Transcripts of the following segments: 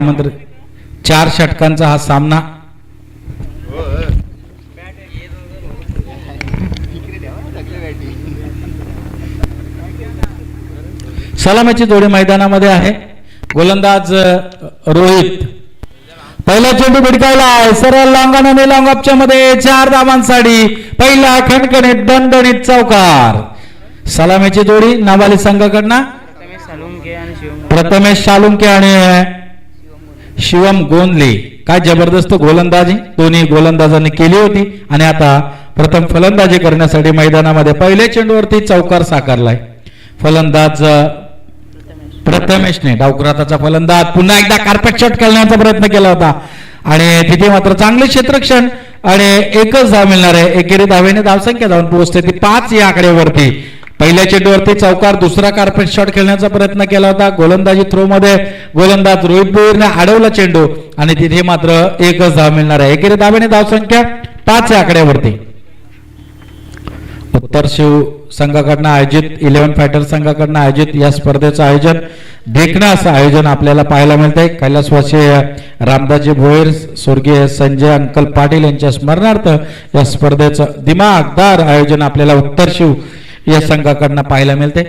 मंत्र 4 षटकांचा हा सामना सलामीची जोडी मैदानामध्ये आहे. गोलंदाज रोहित पहिला चेंडू भिडकावला सरळ लॉंगॉन आणि लॉंग ऑफच्या मध्ये 4 धावांसाठी पहिला खणखणीत दणदणीत चौकार. सलामीची जोडी नावाली संघाकडनं प्रथमेश सालुंके आणि शिवम गोंदले. काय जबरदस्त गोलंदाजी दोन्ही गोलंदाजांनी केली होती आणि आता प्रथम फलंदाजी करण्यासाठी मैदानामध्ये पहिल्या चेंडूवरती चौकार साकारलाय. फलंदाज प्रथमेशने डावखुराताचा फलंदाज पुन्हा एकदा कार्पेट शॉट खेळण्याचा प्रयत्न केला होता आणि तिथे मात्र चांगले क्षेत्ररक्षण आणि एकच धाव मिळणार आहे. एकेरी धावेने धावसंख्या धावून पोहोचते ती 5 या आकड्यावरती. पहिल्या चेंडूवरती चौकार, दुसरा कार्पेट शॉट खेळण्याचा प्रयत्न केला होता. गोलंदाजी थ्रो मध्ये गोलंदाज रोहित भोईरने अडवला चेंडू आणि तिथे मात्र एकच धाव मिळणार आहे. एकेरी धावेने धावसंख्या 5 या आकड्यावरती. उत्तर शिव संघाकडनं आयोजित 11 फायटर संघाकडनं आयोजित या स्पर्धेचं आयोजन देखणं असं आयोजन आपल्याला पाहायला मिळतंय. कैलासवासी रामदासजी भोईर स्वर्गीय संजय अंकल पाटील यांच्या स्मरणार्थ या स्पर्धेचं दिमागदार आयोजन आपल्याला उत्तर शिव या संघाकडनं पाहायला मिळते.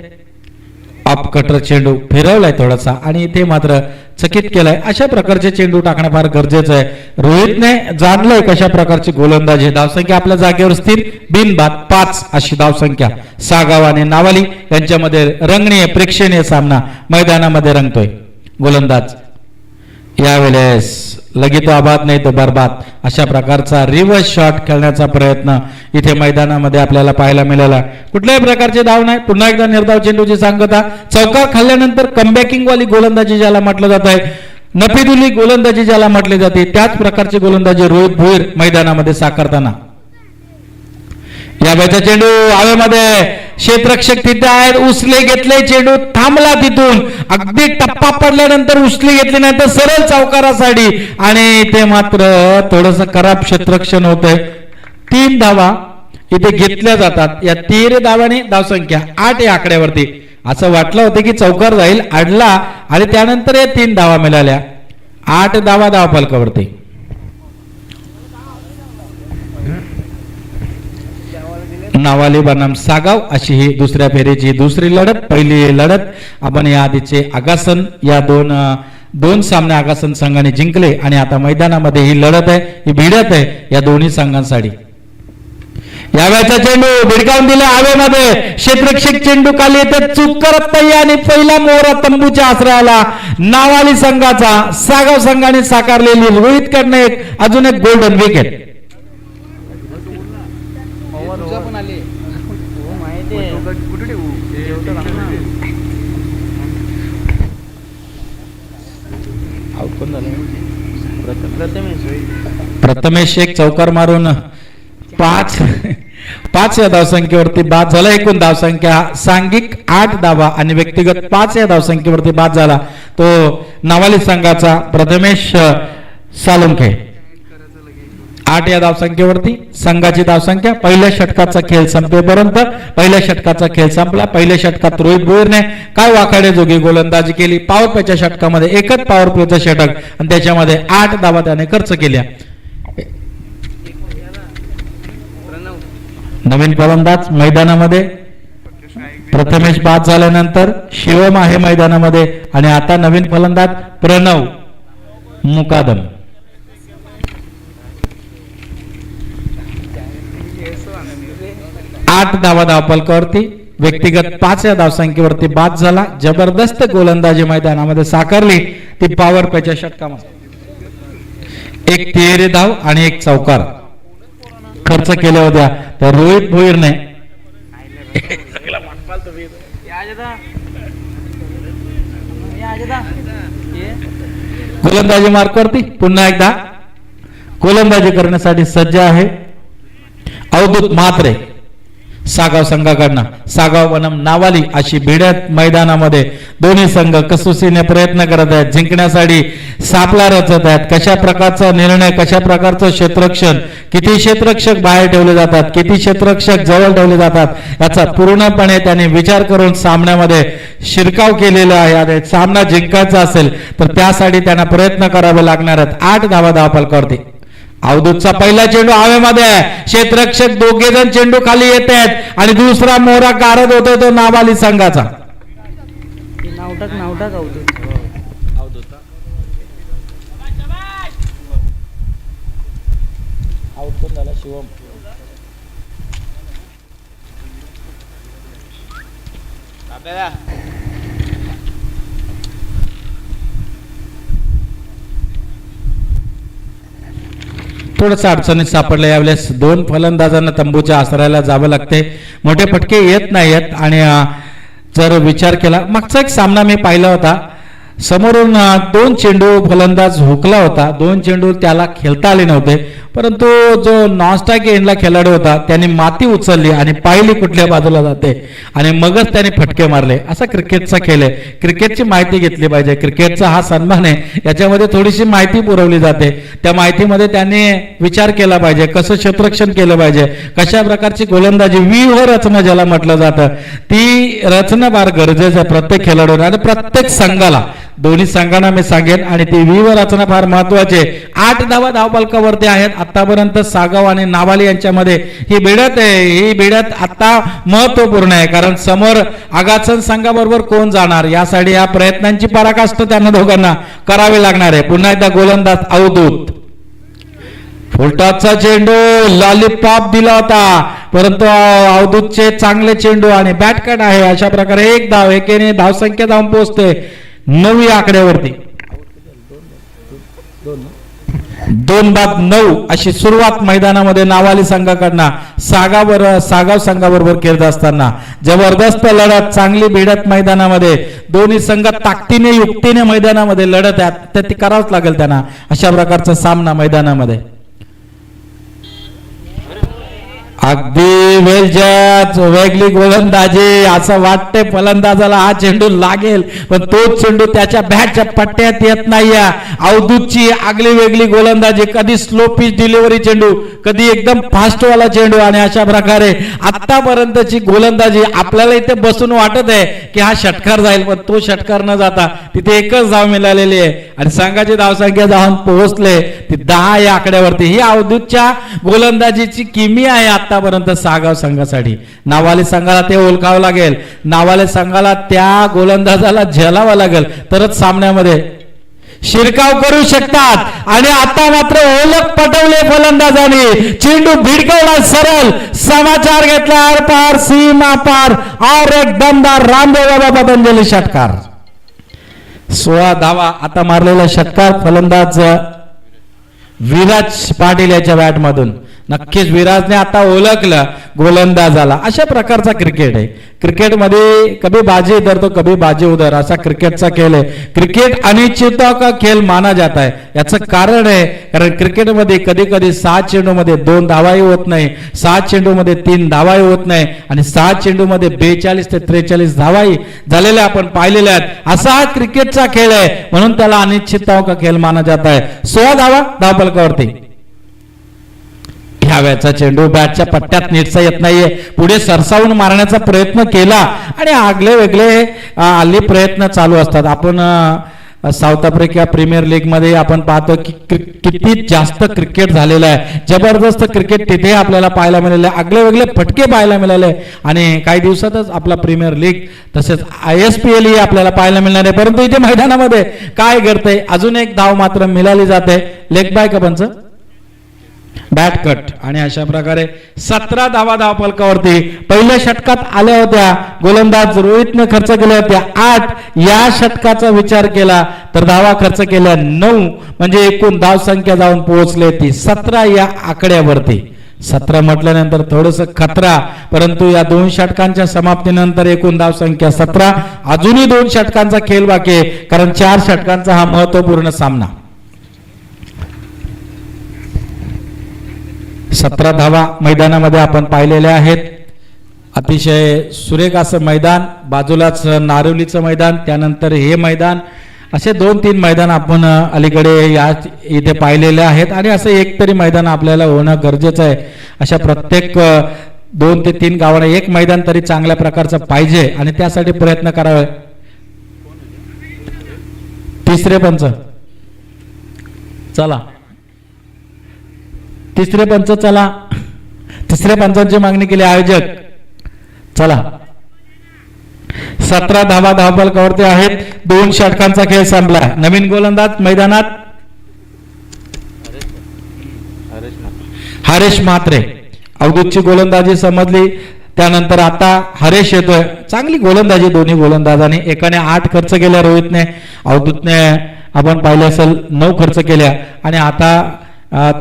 ऑफ कटर चेंडू फिरवलाय थोडासा आणि इथे मात्र चकित केलाय. अशा प्रकारचे चेंडू टाकणं फार गरजेचं आहे. रोहितने जाणलंय कशा प्रकारची गोलंदाजी. धावसंख्या आपल्या जागेवर स्थिर, बिनबाद 5 अशी धावसंख्या. सागाव आणि नावाली यांच्यामध्ये रंगणीय प्रेक्षणीय सामना मैदानामध्ये रंगतोय. गोलंदाज यावेळेस लगेच आबाद नाही तो बरबाद अशा प्रकारचा रिव्हर्स शॉट खेळण्याचा प्रयत्न इथे मैदानामध्ये आपल्याला पाहायला मिळाला. कुठल्याही प्रकारचे धाव नाही. पुन्हा एकदा निर्धाव चेंडूची सांगता. चौकार खाल्ल्यानंतर कमबॅकिंग वाली गोलंदाजी ज्याला म्हटलं जात आहे, नफीदुली गोलंदाजी ज्याला म्हटली जाते, त्याच प्रकारची गोलंदाजी रोहित भोईर मैदानामध्ये साकारताना. या वेळचा चेंडू हवेमध्ये क्षेत्ररक्षक तिथे आहेत, उचले घेतले, चेंडू थांबला तिथून. अगदी टप्पा पडल्यानंतर उचले घेतले नाही तर सरळ चौकारासाठी आणि ते मात्र थोडस खराब क्षेत्ररक्षण होतंय. 3 धावा इथे घेतल्या जातात. या 3 धावांनी धावसंख्या 8 या आकड्यावरती. असं वाटलं होतं की चौकार जाईल, अडला आणि त्यानंतर या 3 धावा मिळाल्या. 8 धावा धावफलकावरती. नावाली बनाम सागाव अशी ही दुसऱ्या फेरीची दुसरी लढत. पहिली लढत आपण या आधीचे आगासन या दोन सामने आगासन संघाने जिंकले आणि आता मैदानामध्ये ही लढत आहे, ही भिडत आहे या दोन्ही संघांसाठी. यावेळचा चेंडू भिडकावून दिला हवेमध्ये. क्षेत्ररक्षक चेंडू खाली येते, चूक करत नाही आणि पहिला मोहरा तंबूच्या आश्रयाला नावाली संघाचा. सागाव संघाने साकारलेली रोहित कडनं अजून एक गोल्डन विकेट. प्रथमेश एक चौकार मारून 5 या धावसंख्येवरती बाद झाला. एकूण धावसंख्या सांघिक 8 धावा आणि व्यक्तिगत 5 या धावसंख्येवरती बाद झाला तो नावाली संघाचा प्रथमेश सालुंके. 8 या धावसंख्येवरती संघाची धावसंख्या. पहिल्या षटकाचा खेळ संपेपर्यंत पहिल्या षटकाचा खेळ संपला. पहिल्या षटकात रोहित भोईरने काय वाखाडे जोगी गोलंदाजी केली. पॉवर प्लेच्या षटकामध्ये एकच पॉवर प्लेचं षटक आणि त्याच्यामध्ये 8 धावा त्याने खर्च केल्या. नवीन फलंदाज मैदानामध्ये प्रथमेश बाद झाल्यानंतर शिवम आहे मैदानामध्ये आणि आता नवीन फलंदाज प्रणव मुकादम. आठ धावा धावफलकावरती. व्यक्तिगत 5 या धावसंख्येवरती बाद झाला. जबरदस्त गोलंदाजी मैदानामध्ये साकारली ती पॉवर प्लेच्या षटकामध्ये. 1 तिहेरी धाव आणि 1 चौकार खर्च केल्या होत्या तर रोहित भोईरने गोलंदाजी मार्कवरती पुन्हा एकदा गोलंदाजी करण्यासाठी सज्ज आहे अवधूत म्हात्रे. सागाव संघाकडनं सागाव वनम नावाली अशी भिड्यात मैदानामध्ये दोन्ही संघ कसोशीने प्रयत्न करत आहेत, जिंकण्यासाठी सापला रचत आहेत. कशा प्रकारचा निर्णय, कशा प्रकारचं क्षेत्ररक्षण, किती क्षेत्ररक्षक बाहेर ठेवले जातात, किती क्षेत्ररक्षक जवळ ठेवले जातात याचा पूर्णपणे त्यांनी विचार करून सामन्यामध्ये शिरकाव केलेला आहे. सामना जिंकायचा असेल तर त्यासाठी त्यांना प्रयत्न करावे लागणार आहेत. 8 धावा धावफलकावरती. अवधूतचा पहिला चेंडू हवेमध्ये आहे, क्षेत्ररक्षक दोघे जण चेंडू खाली येत आहेत आणि दुसरा मोहरा गारद होतोय तो नावाली संघाचा. थोडंसं अडचणीत सापडलं यावेळेस. 2 फलंदाजांना तंबूच्या आसऱ्याला जावं लागते, मोठे फटके येत नाहीयेत. आणि जर विचार केला, मागचा एक सामना मी पाहिला होता, समोरून 2 चेंडू फलंदाज हुकला होता, 2 चेंडू त्याला खेळता आले नव्हते, परंतु जो नॉनस्ट्राइक एंडला खेळाडू होता त्याने माती उचलली आणि पाहिली कुठल्या बाजूला जाते आणि मगच त्याने फटके मारले. असा क्रिकेटचा खेळ आहे. क्रिकेटची माहिती घेतली पाहिजे, क्रिकेटचा हा सन्मान आहे, याच्यामध्ये थोडीशी माहिती पुरवली जाते. त्या माहितीमध्ये त्यांनी विचार केला पाहिजे, कसं क्षेत्ररक्षण केलं पाहिजे, कशा प्रकारची गोलंदाजी, व्यूह रचना ज्याला म्हटलं जातं, ती रचना फार गरजेचं आहे प्रत्येक खेळाडूला आणि प्रत्येक संघाला. दोन्ही संघांना मी सांगेन आणि ती व्यूह रचना फार महत्वाची आहे. 8 धावा धावफलकावरती आहेत. आतापर्यंत सागाव आणि नावाली यांच्यामध्ये ही भिडत आहे. ही भिडत आता महत्वपूर्ण आहे, कारण समोर आगासन संघाबरोबर कोण जाणार यासाठी या प्रयत्नांची पराकाष्ठा त्यांना दोघांना करावी लागणार आहे. पुन्हा एकदा गोलंदाज अवधूत. फुलटॉसचा चेंडू लॉलीपॉप दिला होता, परंतु अवधूतचे चांगले चेंडू आणि बॅट कट आहे. अशा प्रकारे 1 धाव, एकेने धावसंख्या जाऊन पोहोचते 9 आकड्यावरती. 2-9 अशी सुरुवात मैदानामध्ये नावाली संघाकडनं सागाव संघाबरोबर खेळत असताना जबरदस्त लढत, चांगली भिडत मैदानामध्ये. दोन्ही संघ ताकदीने युक्तीने मैदानामध्ये लढत आहेत, तर ती करावंच लागेल त्यांना. अशा प्रकारचा सामना मैदानामध्ये. अगदी वेगळी गोलंदाजी, असं वाटते फलंदाजाला हा चेंडू लागेल, पण तोच चेंडू त्याच्या बॅटच्या पट्ट्यात येत नाहीये. अवधूतची आगली वेगळी गोलंदाजी, कधी स्लो पिच डिलिव्हरी चेंडू, कधी एकदम फास्ट वाला चेंडू. आणि अशा प्रकारे आतापर्यंतची गोलंदाजी आपल्याला इथे बसून वाटत आहे की हा षटकार जाईल, पण तो षटकार न जाता तिथे एकच धाव मिळालेली आहे आणि संघाची धावसंख्या जाऊन पोहोचले ती 10 या आकड्यावरती. ही अवधूतच्या गोलंदाजीची किमी आहे आतापर्यंत सागाव संघासाठी. नावाली संघाला ते ओळखावं लागेल, नावाली संघाला त्या गोलंदाजाला झेलावं लागेल, तरच सामन्यामध्ये शिरकाव करू शकतात. आणि आता मात्र ओळख पटवले फलंदाजांनी, चेंडू भिडकवला सरळ, समाचार घेतला आरपार सीमा पार और एक दमदार रामदेव बाबा पतंजली षटकार. 16 धावा आता मारलेला षटकार फलंदाज विराज पाटील याच्या बॅट मधून. नक्कीच विराजने आता ओळखलं गोलंदाजाला. अशा प्रकारचा क्रिकेट आहे. क्रिकेटमध्ये कभी बाजी इधर तो कभी बाजी उधर, असा क्रिकेटचा खेळ आहे. क्रिकेट अनिश्चितता का खेळ माना जाता है. याचं कारण आहे, कारण क्रिकेटमध्ये कधी कधी 7 चेंडूमध्ये 2 धावाही होत नाही, 7 चेंडूमध्ये 3 धावाही होत नाही आणि 7 चेंडूमध्ये 42 ते 43 धावाही झालेल्या आपण पाहिलेल्या आहेत. असा हा क्रिकेटचा खेळ आहे, म्हणून त्याला अनिश्चितता का खेळ माना जाता है. 16 धावा धावफलकावरती. ह्यावेळचा चेंडू बॅटच्या पट्ट्यात नीटसा येत नाहीये, पुढे सरसावून मारण्याचा प्रयत्न केला आणि आगले वेगळे हल्ली प्रयत्न चालू असतात. आपण साऊथ आफ्रिका प्रीमियर लीग मध्ये आपण पाहतो की किती जास्त क्रिकेट झालेलं आहे, जबरदस्त क्रिकेट तिथे आपल्याला पाहायला मिळाले, आगले वेगळे फटके पाहायला मिळाले आणि काही दिवसातच आपला प्रीमियर लीग तसेच ISPL ही आपल्याला पाहायला मिळणार आहे. परंतु इथे मैदानामध्ये काय घडतंय, अजून एक धाव मात्र मिळाली जाते, लेग बाय का पंच, बॅट कट. आणि अशा प्रकारे 17 धावा धावफलकावरती. पहिल्या षटकात आल्या होत्या गोलंदाज रोहितने खर्च केल्या होत्या 8, या षटकाचा विचार केला तर धावा खर्च केल्या 9, म्हणजे एकूण धावसंख्या जाऊन पोहोचले ती 17 या आकड्यावरती. 17 म्हटल्यानंतर थोडस खतरा, परंतु या 2 षटकांच्या समाप्तीनंतर एकूण धावसंख्या 17. अजूनही 2 षटकांचा खेळ बाकी आहे, कारण 4 षटकांचा हा महत्वपूर्ण सामना. 17 धावा मैदानामध्ये आपण पाहिलेल्या आहेत. अतिशय सुरेख असं मैदान, बाजूलाच नारिवलीचं मैदान, त्यानंतर हे मैदान, असे 2-3 मैदान आपण अलीकडे इथे पाहिलेले आहेत आणि असं एक तरी मैदान आपल्याला होणं गरजेचं आहे. अशा प्रत्येक 2 ते 3 गावांना एक मैदान तरी चांगल्या प्रकारचं पाहिजे आणि त्यासाठी प्रयत्न करावे. तिसरे पंच चला, तिसरे पंच चला, तिसऱ्या पंचांची मागणी केली आयोजक. चला, 17 धावा धावफलकावरती आहेत. 2 षटकांचा खेळ संपला. नवीन गोलंदाज मैदानात हरेश म्हात्रे. अवधूतची गोलंदाजी समजली, त्यानंतर आता हरेश येतोय. चांगली गोलंदाजी दोन्ही गोलंदाजांनी. एकाने 8 खर्च केल्या रोहितने, अवधूतने आपण पाहिले असेल 9 खर्च केल्या आणि आता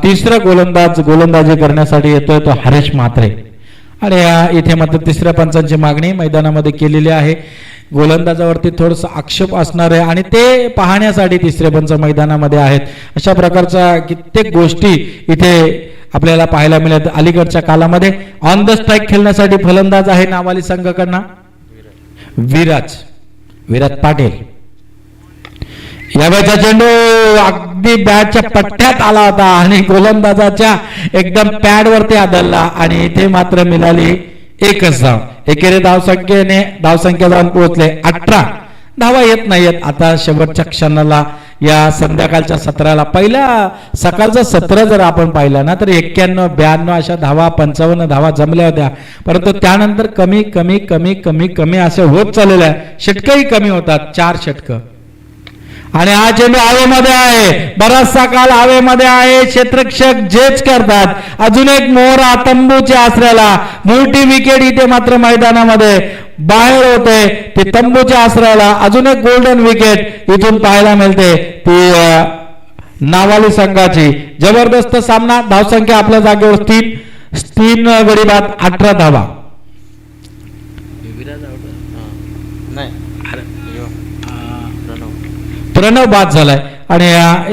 तिसरा गोलंदाज गोलंदाजी करण्यासाठी येतोय तो हरेश म्हात्रे. आणि इथे मात्र तिसऱ्या पंचांची मागणी मैदानामध्ये केलेली आहे. गोलंदाजावरती थोडंसं आक्षेप असणार आहे आणि ते पाहण्यासाठी तिसरे पंच मैदानामध्ये आहेत. अशा प्रकारच्या कित्येक गोष्टी इथे आपल्याला पाहायला मिळत. अलीकडच्या कालामध्ये ऑन द स्ट्राईक खेळण्यासाठी फलंदाज आहे नावाली संघाकडनं विराज पाटील. यावेळेचा चेंडू अगदी बॅटच्या पट्ट्यात आला होता आणि गोलंदाजाच्या एकदम पॅड वरती आदळला आणि इथे मात्र मिळाली एकच धाव. एकेरी धावसंख्या जाऊन पोहोचले 18. धावा येत नाहीयेत आता शेवटच्या क्षणाला या संध्याकाळच्या सत्राला. पहिल्या सकाळचं सत्र जर आपण पाहिलं ना तर 91, 92 अशा धावा, 55 धावा जमल्या होत्या. परंतु त्यानंतर कमी कमी कमी कमी कमी असे होत चाललेलं आहे. षटकही कमी होतात, 4 षटक. आणि हा चेंडू हवेमध्ये आहे, बराचसा काल हवेमध्ये आहे. क्षेत्ररक्षक झेच करतात. अजून एक मोहरा तंबूच्या आसऱ्याला. मोठी विकेट इथे मात्र मैदानामध्ये बाहेर होते. ती तंबूच्या आसऱ्याला अजून एक गोल्डन विकेट इथून पाहायला मिळते, ती नावाली संघाची. जबरदस्त सामना. धावसंख्या आपल्या जागेवर 3 गडी बाद 18 धावा. प्रणव बाद झालाय आणि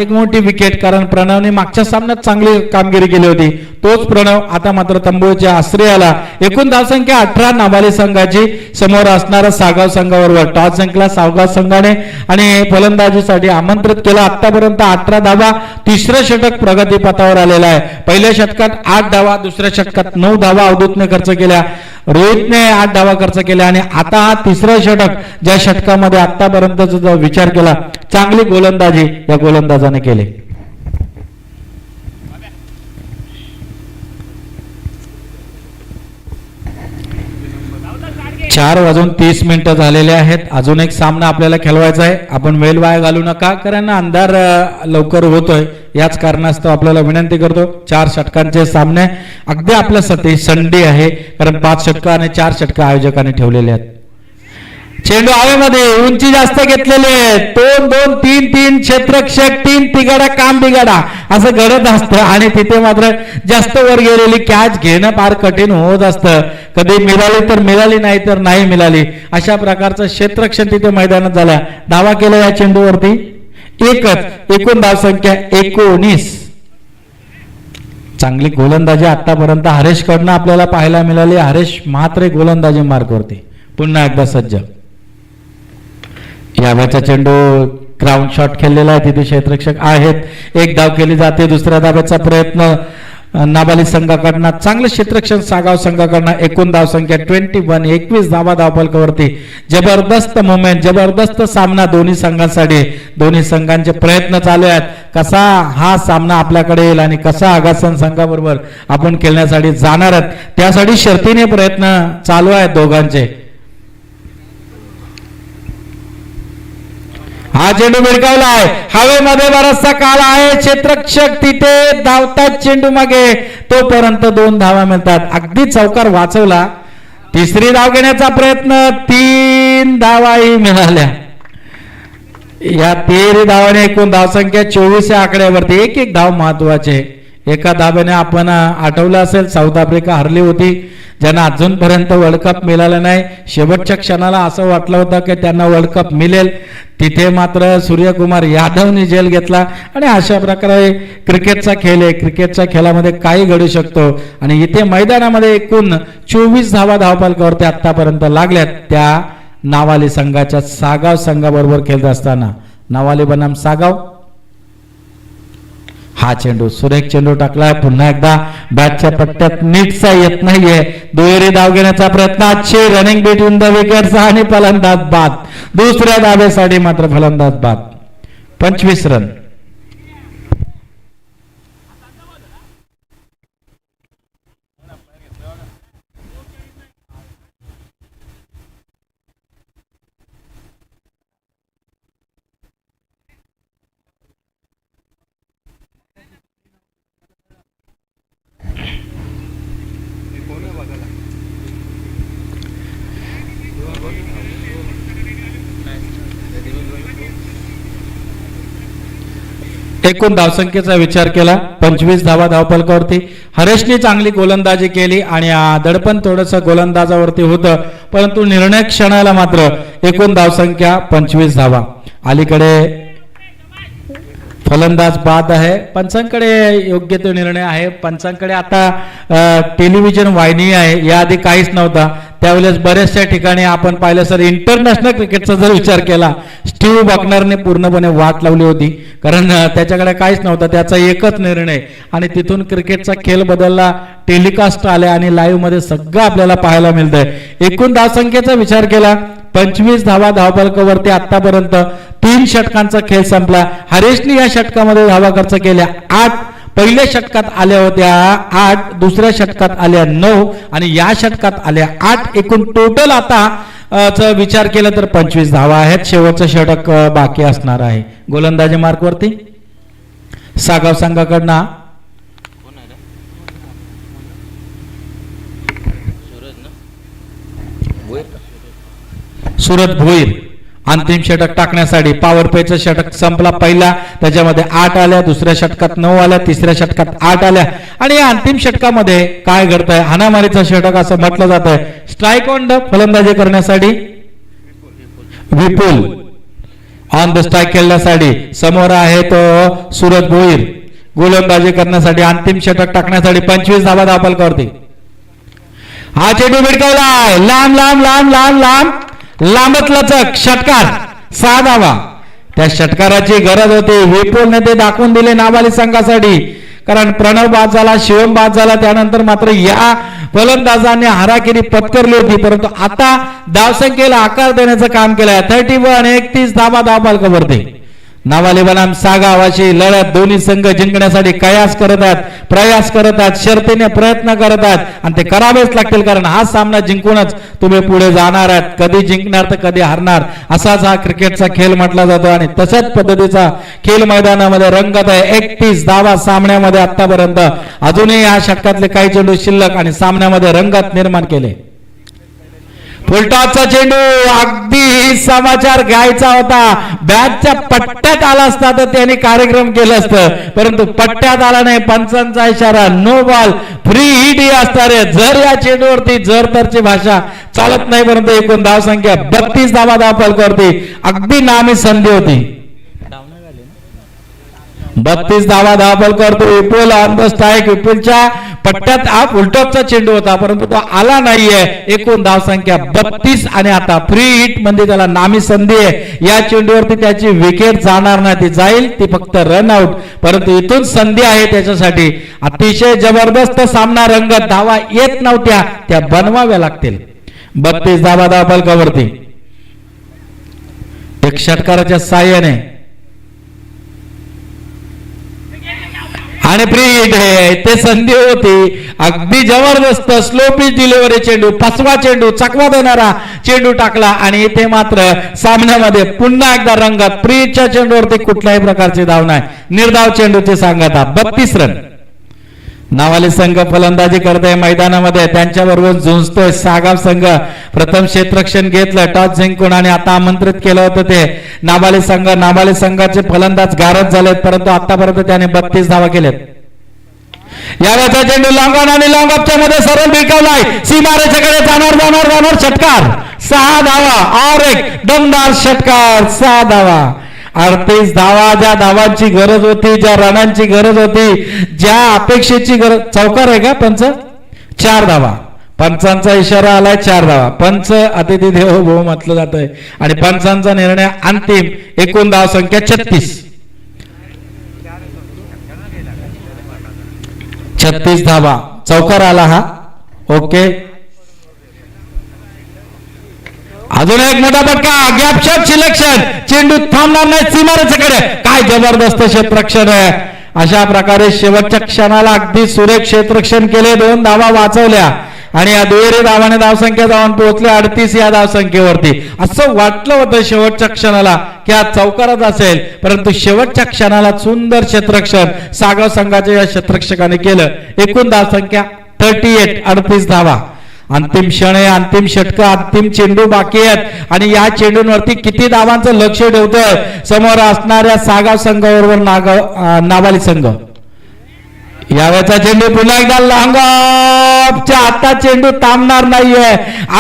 एक मोठी विकेट, कारण प्रणवने मागच्या सामन्यात चांगली कामगिरी केली होती. तोच प्रणव आता मात्र तंबूच्या आश्रयाला. एकूण धावसंख्या 18 नाबाली संघाची. समोर असणारा सागाव संघाबरोबर टॉस जिंकला सावगाव संघाने आणि फलंदाजीसाठी आमंत्रित केलं. आतापर्यंत 18 धावा. तिसरं षटक प्रगतीपथावर आलेलं आहे. पहिल्या षटकात 8 धावा, दुसऱ्या षटकात 9 धावा अवधूतने खर्च केल्या, रोहितने 8 धावा खर्च केल्या आणि आता हा तिसरं षटक, ज्या षटकामध्ये आतापर्यंत विचार केला चांगली गोलंदाजी या गोलंदाजाने केली. चार वाजून 30 मिनिटं झालेले आहेत. अजून एक सामना आपल्याला खेळवायचा आहे. आपण वेळ वाया घालू नका, कारण अंधार लवकर होतोय. याच कारणास्तव आपल्याला विनंती करतो, 4 षटकांचे सामने अगदी आपल्यासाठी संधी आहे, कारण 5 षटक आणि 4 षटक आयोजकांनी ठेवलेले आहेत. चेंडू हवेमध्ये, उंची जास्त घेतलेले आहेत. 2-2, 3-3, क्षेत्ररक्षक 3 तिगाडा काम बिगाडा असं घडत असतं आणि तिथे मात्र जास्त वर गेलेली कॅच घेणं फार कठीण होत असतं. कधी मिळाली तर मिळाली, नाही तर नाही मिळाली. अशा प्रकारचं क्षेत्ररक्षण तिथे मैदानात झालं. धावा केला या चेंडूवरती एकच. एकूण धावसंख्या 19. चांगली गोलंदाजी आतापर्यंत हरेश कडनं आपल्याला पाहायला मिळाली. हरेश म्हात्रे गोलंदाजी मार्कवरती पुन्हा एकदा सज्ज. यावेळेचा चेंडू ग्राउंड शॉट खेळलेला आहे, तिथे क्षेत्ररक्षक आहेत. एक धाव केली जाते. दुसऱ्या धाब्याचा प्रयत्न नाबाली संघाकडनं. चांगलं क्षेत्ररक्षण सागाव संघाकडनं. एकूण धावसंख्या 21. 21 धावा धावफलकावरती. जबरदस्त मुवमेंट, जबरदस्त सामना दोन्ही संघांसाठी. दोन्ही संघांचे प्रयत्न चालू आहेत. कसा हा सामना आपल्याकडे येईल आणि कसा आगासन संघाबरोबर आपण खेळण्यासाठी जाणार आहेत, त्यासाठी शर्तीने प्रयत्न चालू आहेत दोघांचे. हा चेंडू भिडकावला आहे, हवेमध्ये बराचसा काळ आहे. क्षेत्ररक्षक तिथे धावतात चेंडू मागे, तोपर्यंत 2 धावा मिळतात. अगदी चौकार वाचवला. तिसरी धाव घेण्याचा प्रयत्न, 3 धावाही मिळाल्या. या 13 धावाने एकूण धावसंख्या 24 या आकड्यावरती. एक धाव महत्वाचे. एका धाब्याने आपण आठवलं असेल साऊथ आफ्रिका हरली होती, ज्यांना अजूनपर्यंत वर्ल्ड कप मिळाला नाही. शेवटच्या क्षणाला असं वाटलं होतं की त्यांना वर्ल्ड कप मिळेल, तिथे मात्र सूर्यकुमार यादवने झेल घेतला. आणि अशा प्रकारे क्रिकेटचा खेळ आहे, क्रिकेटच्या खेळामध्ये काही घडू शकतो. आणि इथे मैदानामध्ये एकूण 24 धावा धावफलकावरती आतापर्यंत लागल्यात त्या नावाली संघाच्या सागाव संघाबरोबर खेळत असताना. नावाली बनाम सागाव, हा चेंडू सुरेख चेंडू टाकलाय. पुन्हा एकदा बॅटच्या पट्ट्यात नीटचा येत नाहीये. दुहेरी धाव घेण्याचा प्रयत्न, अच्छी रनिंग बिटवीन द विकेट्स आणि फलंदाज बाद. दुसऱ्या धावेसाठी मात्र फलंदाज बाद. 25 रन. एकूण धावसंख्येचा विचार केला 25 धावा धावफलकावरती. हरेशने चांगली गोलंदाजी केली आणि दडपण थोडस गोलंदाजावरती होतं, परंतु निर्णय क्षणाला मात्र एकूण धावसंख्या 25 धावा. अलीकडे फलंदाज बाद आहे. पंचांकडे योग्य तो निर्णय आहे. पंचांकडे आता टेलिव्हिजन वाहिनी आहे, याआधी काहीच नव्हता. त्यावेळेस बऱ्याचशा ठिकाणी आपण पाहिलं सर, इंटरनॅशनल क्रिकेटचा जर विचार केला, स्टीव्ह बकनरने पूर्णपणे वाट लावली होती, कारण त्याच्याकडे काहीच नव्हतं. त्याचा एकच निर्णय आणि तिथून क्रिकेटचा खेळ बदलला. टेलिकास्ट आले आणि लाईव्ह मध्ये सगळं आपल्याला पाहायला मिळतंय. एकूण धावसंख्येचा विचार केला 25 धावा धावफलकावरती आतापर्यंत 3 षटकांचा खेळ संपला. हरेशने या षटकामध्ये धावा खर्च केल्या 8. पहिल्या षटकात आल्या होत्या 8, दुसऱ्या षटकात आल्या 9 आणि या षटकात आल्या 8. एकूण टोटल आता विचार केला तर 25 धावा आहेत. शेवटचं षटक बाकी असणार आहे. गोलंदाजी मार्कवरती सागाव संघाकडनं सुरत भोईर अंतिम षटक टाकण्यासाठी. पॉवर प्लेचं षटक संपला पहिला, त्याच्यामध्ये 8 आल्या, दुसऱ्या षटकात 9 आल्या, तिसऱ्या षटकात 8 आल्या. आणि या अंतिम षटकामध्ये काय घडतंय, हाणामारीचं षटक असं म्हटलं जात आहे. स्ट्राईक ऑन द फलंदाजी करण्यासाठी विपुल ऑन द स्ट्राईक खेळण्यासाठी समोर आहे तो सुरत भोईर. गोलंदाजी करण्यासाठी अंतिम षटक टाकण्यासाठी 25 धावा धावफलकावरती. हा चेंडू भिडकावलाय लांब लांब लांब लांब लांब लांबत लचक षटकार 6 धावा. त्या षटकाराची गरज होती. विपुलने ते दाखवून दिले नावाली संघासाठी, कारण प्रणव बाद झाला, शिवम बाद झाला. त्यानंतर मात्र या फलंदाजाने हाराकिरी पत्करली होती, परंतु आता धावसंख्येला आकार देण्याचं काम केलंय. 31 धावा धावफलकावरती. नावाली बनाम सागावाची लढत. दोन्ही संघ जिंकण्यासाठी प्रयास करत आहेत, शर्तीने प्रयत्न करत आहेत आणि ते करावेच लागतील, कारण हा सामना जिंकूनच तुम्ही पुढे जाणार आहात. कधी जिंकणार तर कधी हारणार, असाच हा क्रिकेटचा खेळ म्हटला जातो आणि तशाच पद्धतीचा खेळ मैदानामध्ये रंगत आहे. 31 धावा सामन्यामध्ये आतापर्यंत. अजूनही या षटकातले काही चेंडू शिल्लक आणि सामन्यामध्ये रंगत निर्माण केले. फुलटॉसचा चेंडू, अगदी समाचार घ्यायचा होता. बॅटच्या पट्ट्यात आला असता तर त्यांनी कार्यक्रम केलं असतं, परंतु पट्ट्यात आला नाही. पंचांचा इशारा, नो बॉल, फ्री हिट ही असणार आहे. जर या चेंडूवरती जर तरची भाषा चालत नाही, परंतु एकूण धावसंख्या 32 धावा धावफलकावरती. अगदी नामी संधी होती. 32 धावा धावफलकावरती. विपुल ऑन द स्ट्राईक. विपुलच्या पट्ट्यात हा फुलटॉसचा चेंडू होता, परंतु तो आला नाहीये. एकूण धावसंख्या 32 आणि आता फ्री हिट म्हणजे त्याला नामी संधी आहे. या चेंडूवरती त्याची विकेट जाणार नाही, ती जाईल, ती फक्त रन आउट, परंतु इथून संधी आहे त्याच्यासाठी. अतिशय जबरदस्त सामना रंगत. धावा येत नव्हत्या, त्या बनवाव्या लागतील. 32 धावा धावफलकावरती. एक षटकाराच्या साह्याने आणि फ्री हिट आहे, ते संधी होती. अगदी जबरदस्त स्लो पिच डिलिव्हरी चेंडू, 5वा चेंडू, चकवा देणारा चेंडू टाकला आणि इथे मात्र सामन्यामध्ये पुन्हा एकदा रंगत. फ्री हिटच्या चेंडूवरती कुठल्याही प्रकारची धाव नाही. निर्धाव चेंडूची सांगता. 32 रन. नावाली संघ फलंदाजी करतोय मैदानामध्ये. त्यांच्याबरोबर झुंजतोय सागाव संघ. प्रथम क्षेत्ररक्षण घेतलं टॉस जिंकून आणि आता आमंत्रित केलं होतं ते नाबाली संघ. नाबाली संघाचे फलंदाज गारद झालेत, परंतु आतापर्यंत त्याने 32 धावा केल्यात. यावेळेचा चेंडू लॉंगॉन आणि लॉंग ऑफच्या मध्ये सरळ भिरकावलाय, सीमारेषेकडे जाणार षटकार, 6 धावा और एक दमदार षटकार, 6 धावा, 38 धावा. ज्या धावांची गरज होती, ज्या रनांची गरज होती, ज्या अपेक्षेची गरज. चौकार आहे का पंच? 4 धावा. पंचांचा इशारा आलाय, 4 धावा. पंच अतिथी देवो भव म्हटलं जात आहे आणि पंचांचा निर्णय अंतिम. एकूण धाव संख्या 36 धावा. चौकार आला हा. ओके, अजून एक मोठा फटका, गॅप शॉट सिलेक्शन, चेंडू थांबणार नाही सीमारेषेकडे. काय जबरदस्त क्षेत्ररक्षण आहे. अशा प्रकारे शेवटच्या क्षणाला अगदी सुरेख क्षेत्ररक्षण केले, 2 धावा वाचवल्या आणि या दुहेरी धावाने धावसंख्या जाऊन पोहोचले 38 या धावसंख्येवरती. असं वाटलं होतं शेवटच्या क्षणाला की हा चौकारच असेल, परंतु शेवटच्या क्षणाला सुंदर क्षेत्ररक्षण सागव संघाच्या या क्षेत्ररक्षकाने केलं. एकूण धावसंख्या 38 धावा. अंतिम क्षण आहे, अंतिम षटक, अंतिम चेंडू बाकी आहेत आणि या चेंडूंवरती किती धावांचं लक्ष ठेवतोय समोर असणाऱ्या सागाव संघाबरोबर नावाली संघ. यावेळेचा चेंडू पुन्हा एकदा लॉंग ऑफच्या आता चेंडू थांबणार नाहीये.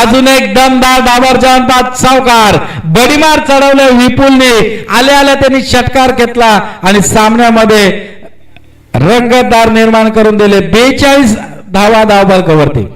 अजून एक दमदार डाबर जवान सावकार बडीमार चढवले विपुलने. आल्या त्यांनी षटकार घेतला आणि सामन्यामध्ये रंगतदार निर्माण करून दिले. 42 धावा धावफलकावरती.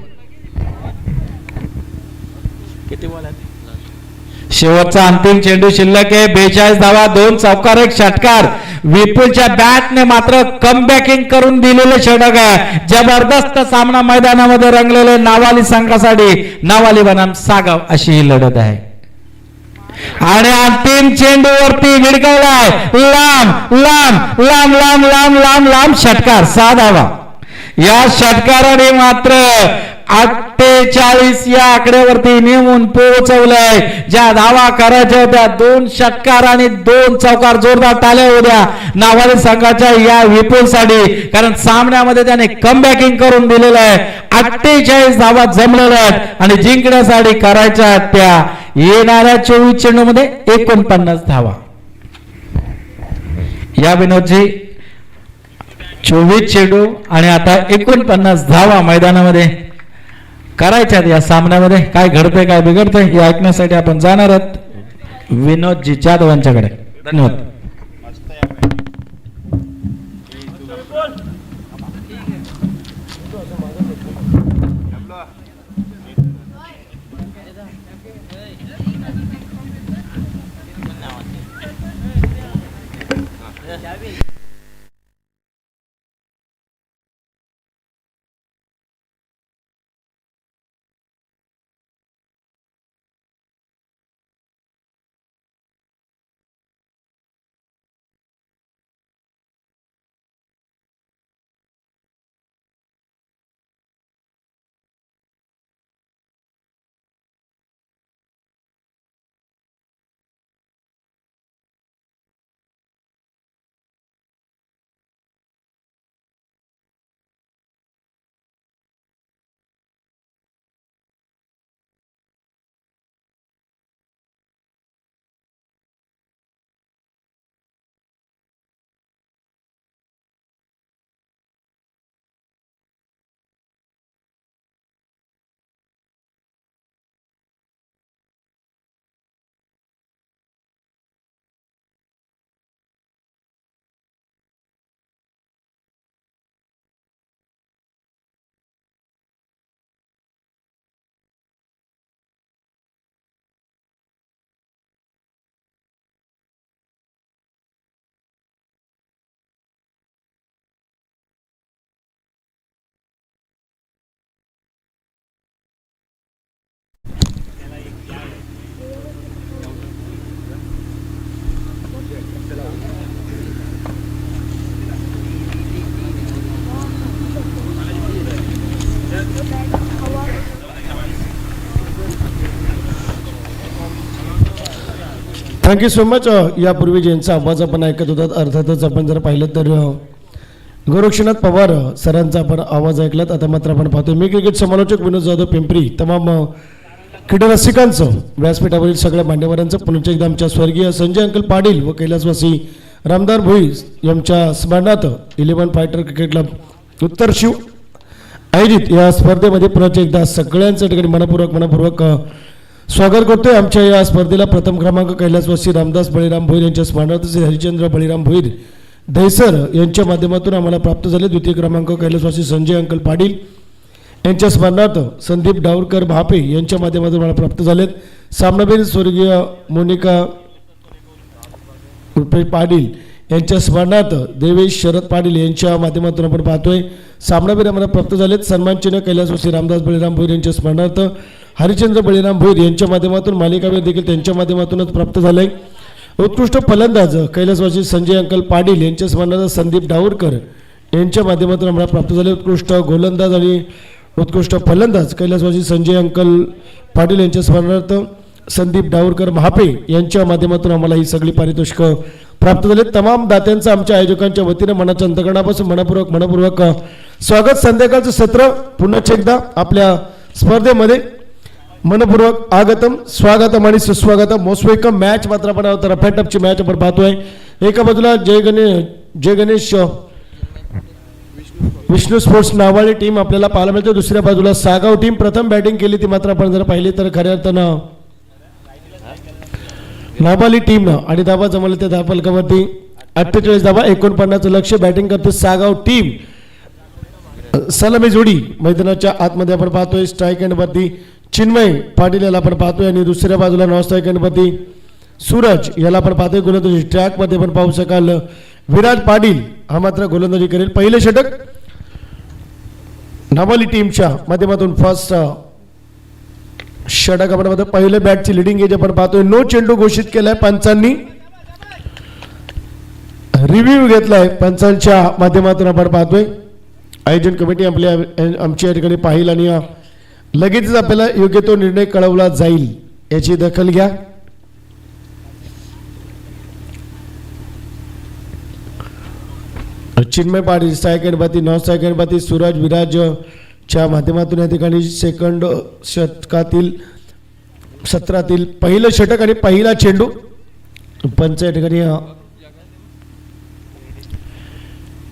शेवटचा अंतिम चेंडू शिल्लक आहे. 42 धावा, 2 चौकार, 1 षटकार. विपुलच्या बॅटने मात्र कमबॅकिंग करून दिलेले षटक आहे. जबरदस्त सामना मैदानामध्ये रंगलेले नावाली संघासाठी नावाली बनाम सागाव अशी ही लढत आहे आणि अंतिम चेंडूवरती भिडकवलाय लांब लांब लांब लांब लांब लांब लांब षटकार, 6 धावा. या षटकाराने मात्र 48 या आकड्यावरती नेमून पोहोचवलंय. ज्या धावा करायच्या होत्या 2 षटकार आणि 2 चौकार. जोरदार टाळ्या होत्या नावाली संघाच्या या विपुलसाठी, कारण सामन्यामध्ये त्याने कमबॅकिंग करून दिलेलं आहे. 48 धावा जमलेल्या आहेत आणि जिंकण्यासाठी करायच्या त्या येणाऱ्या 24 चेंडू मध्ये 49 धावा. या विनोदजी 24 चेंडू आणि आता 49 धावा मैदानामध्ये करायच्यात. या सामन्यामध्ये काय घडतंय काय बिघडतंय हे ऐकण्यासाठी आपण जाणार आहोत विनोदजी जाधव यांच्याकडे. धन्यवाद. Thank you so much. यापूर्वी ज्यांचा आवाज आपण ऐकत होतात अर्थातच आपण जर पाहिलं तर गोरक्षनाथ पवार सरांचा आपण आवाज ऐकलात. आता मात्र आपण पाहतो मी क्रिकेट समालोचक विनोद जाधव पिंपरी तमाम क्रीडा रसिकांचं व्यासपीठावरील सगळ्या मान्यवरांचं पुन्हा एकदा आमच्या स्वर्गीय संजय अंकल पाटील व कैलासवासी रामदार भोई यांच्या स्मरणार्थ 11 फायटर क्रिकेट क्लब उत्तर शिव आयोजित या स्पर्धेमध्ये पुन्हा एकदा सगळ्यांच्या ठिकाणी मनपूर्वक स्वागत करतोय. आमच्या या स्पर्धेला प्रथम क्रमांक कैलासवासी रामदास बळीराम भोईर यांच्या स्मरणार्थ श्री हरिचंद्र बळीराम भोईर दहिसर यांच्या माध्यमातून आम्हाला प्राप्त झाले. द्वितीय क्रमांक कैलासवासी संजय अंकल पाटील यांच्या स्मरणार्थ संदीप डावरकर भापे यांच्या माध्यमातून मला प्राप्त झालेत. सामनावीर स्वर्गीय मोनिका रुपे पाटील यांच्या स्मरणार्थ देवेश शरद पाटील यांच्या माध्यमातून आपण पाहतोय सामनावीर आम्हाला प्राप्त झालेत. सन्मानचिन्ह कैलासवासी रामदास बळीराम भोईर यांच्या स्मरणार्थ हरिचंद्र बळीराम भोईर यांच्या माध्यमातून मालिकावीर देखील त्यांच्या माध्यमातूनच प्राप्त झाले. उत्कृष्ट फलंदाज कैलासवासी संजय अंकल पाटील यांच्या स्मरणार्थ संदीप डावरकर यांच्या माध्यमातून आम्हाला प्राप्त झाले. उत्कृष्ट गोलंदाज आणि उत्कृष्ट फलंदाज कैलासवासी संजय अंकल पाटील यांच्या स्मरणार्थ संदीप डावरकर महापे यांच्या माध्यमातून आम्हाला ही सगळी पारितोषिकं प्राप्त झाले. तमाम दात्यांचं आमच्या आयोजकांच्या वतीने मनाच्या अंतकरणापासून मनपूर्वक स्वागत. संध्याकाळचं सत्र पुन्हा एकदा आपल्या स्पर्धेमध्ये मनपूर्वक आगतम स्वागतम आणि सुस्वागतम मोस्ट वेलकम. मॅच मात्र आपण रफॅटअपची मॅच आपण पाहतोय. एका बाजूला जय गणेश विष्णू स्पोर्ट्स नावाळी टीम आपल्याला पाहायला मिळते. दुसऱ्या बाजूला सागाव टीम प्रथम बॅटिंग केली ती मात्र आपण जर पाहिली तर खऱ्या अर्थानं नाबाली टीम आणि धाबा जमवले त्या धावफलकावरती 48 धाबा 49 लक्ष बॅटिंग करते सागाव टीम. सलामी जोडी मैदानाच्या आतमध्ये आपण पाहतोय. स्ट्राईक एंड वरती चिन्मय पाटील याला आपण पाहतोय आणि दुसऱ्या बाजूला नॉन स्ट्राईक एंड वरती सूरज याला आपण पाहतोय. गोलंदाजी ट्रॅक मध्ये आपण पाहू शकाल विराज पाटील हा मात्र गोलंदाजी करेल. पहिले षटक नाबाली टीमच्या माध्यमातून फर्स्ट षटक आपण पाहतो. पहिले बॅटची लिडिंग एज आपण पाहतोय. नो चेंडू घोषित केलाय पंचांनी. रिव्ह्यू घेतलाय पंचांच्या माध्यमातून आपण पाहतोय. आयोजन कमिटी आमच्या या ठिकाणी पाहिल आणि लगेचच आपल्याला योग्य तो निर्णय कळवला जाईल याची दखल घ्या. चिन्मय पाटील स्ट्राईक एंड बाती नॉन स्ट्राईक एंड बाती सूरज विराजच्या माध्यमातून या ठिकाणी सेकंड षटकातील सत्रातील पहिलं षटक आणि पहिला चेंडू पंच या ठिकाणी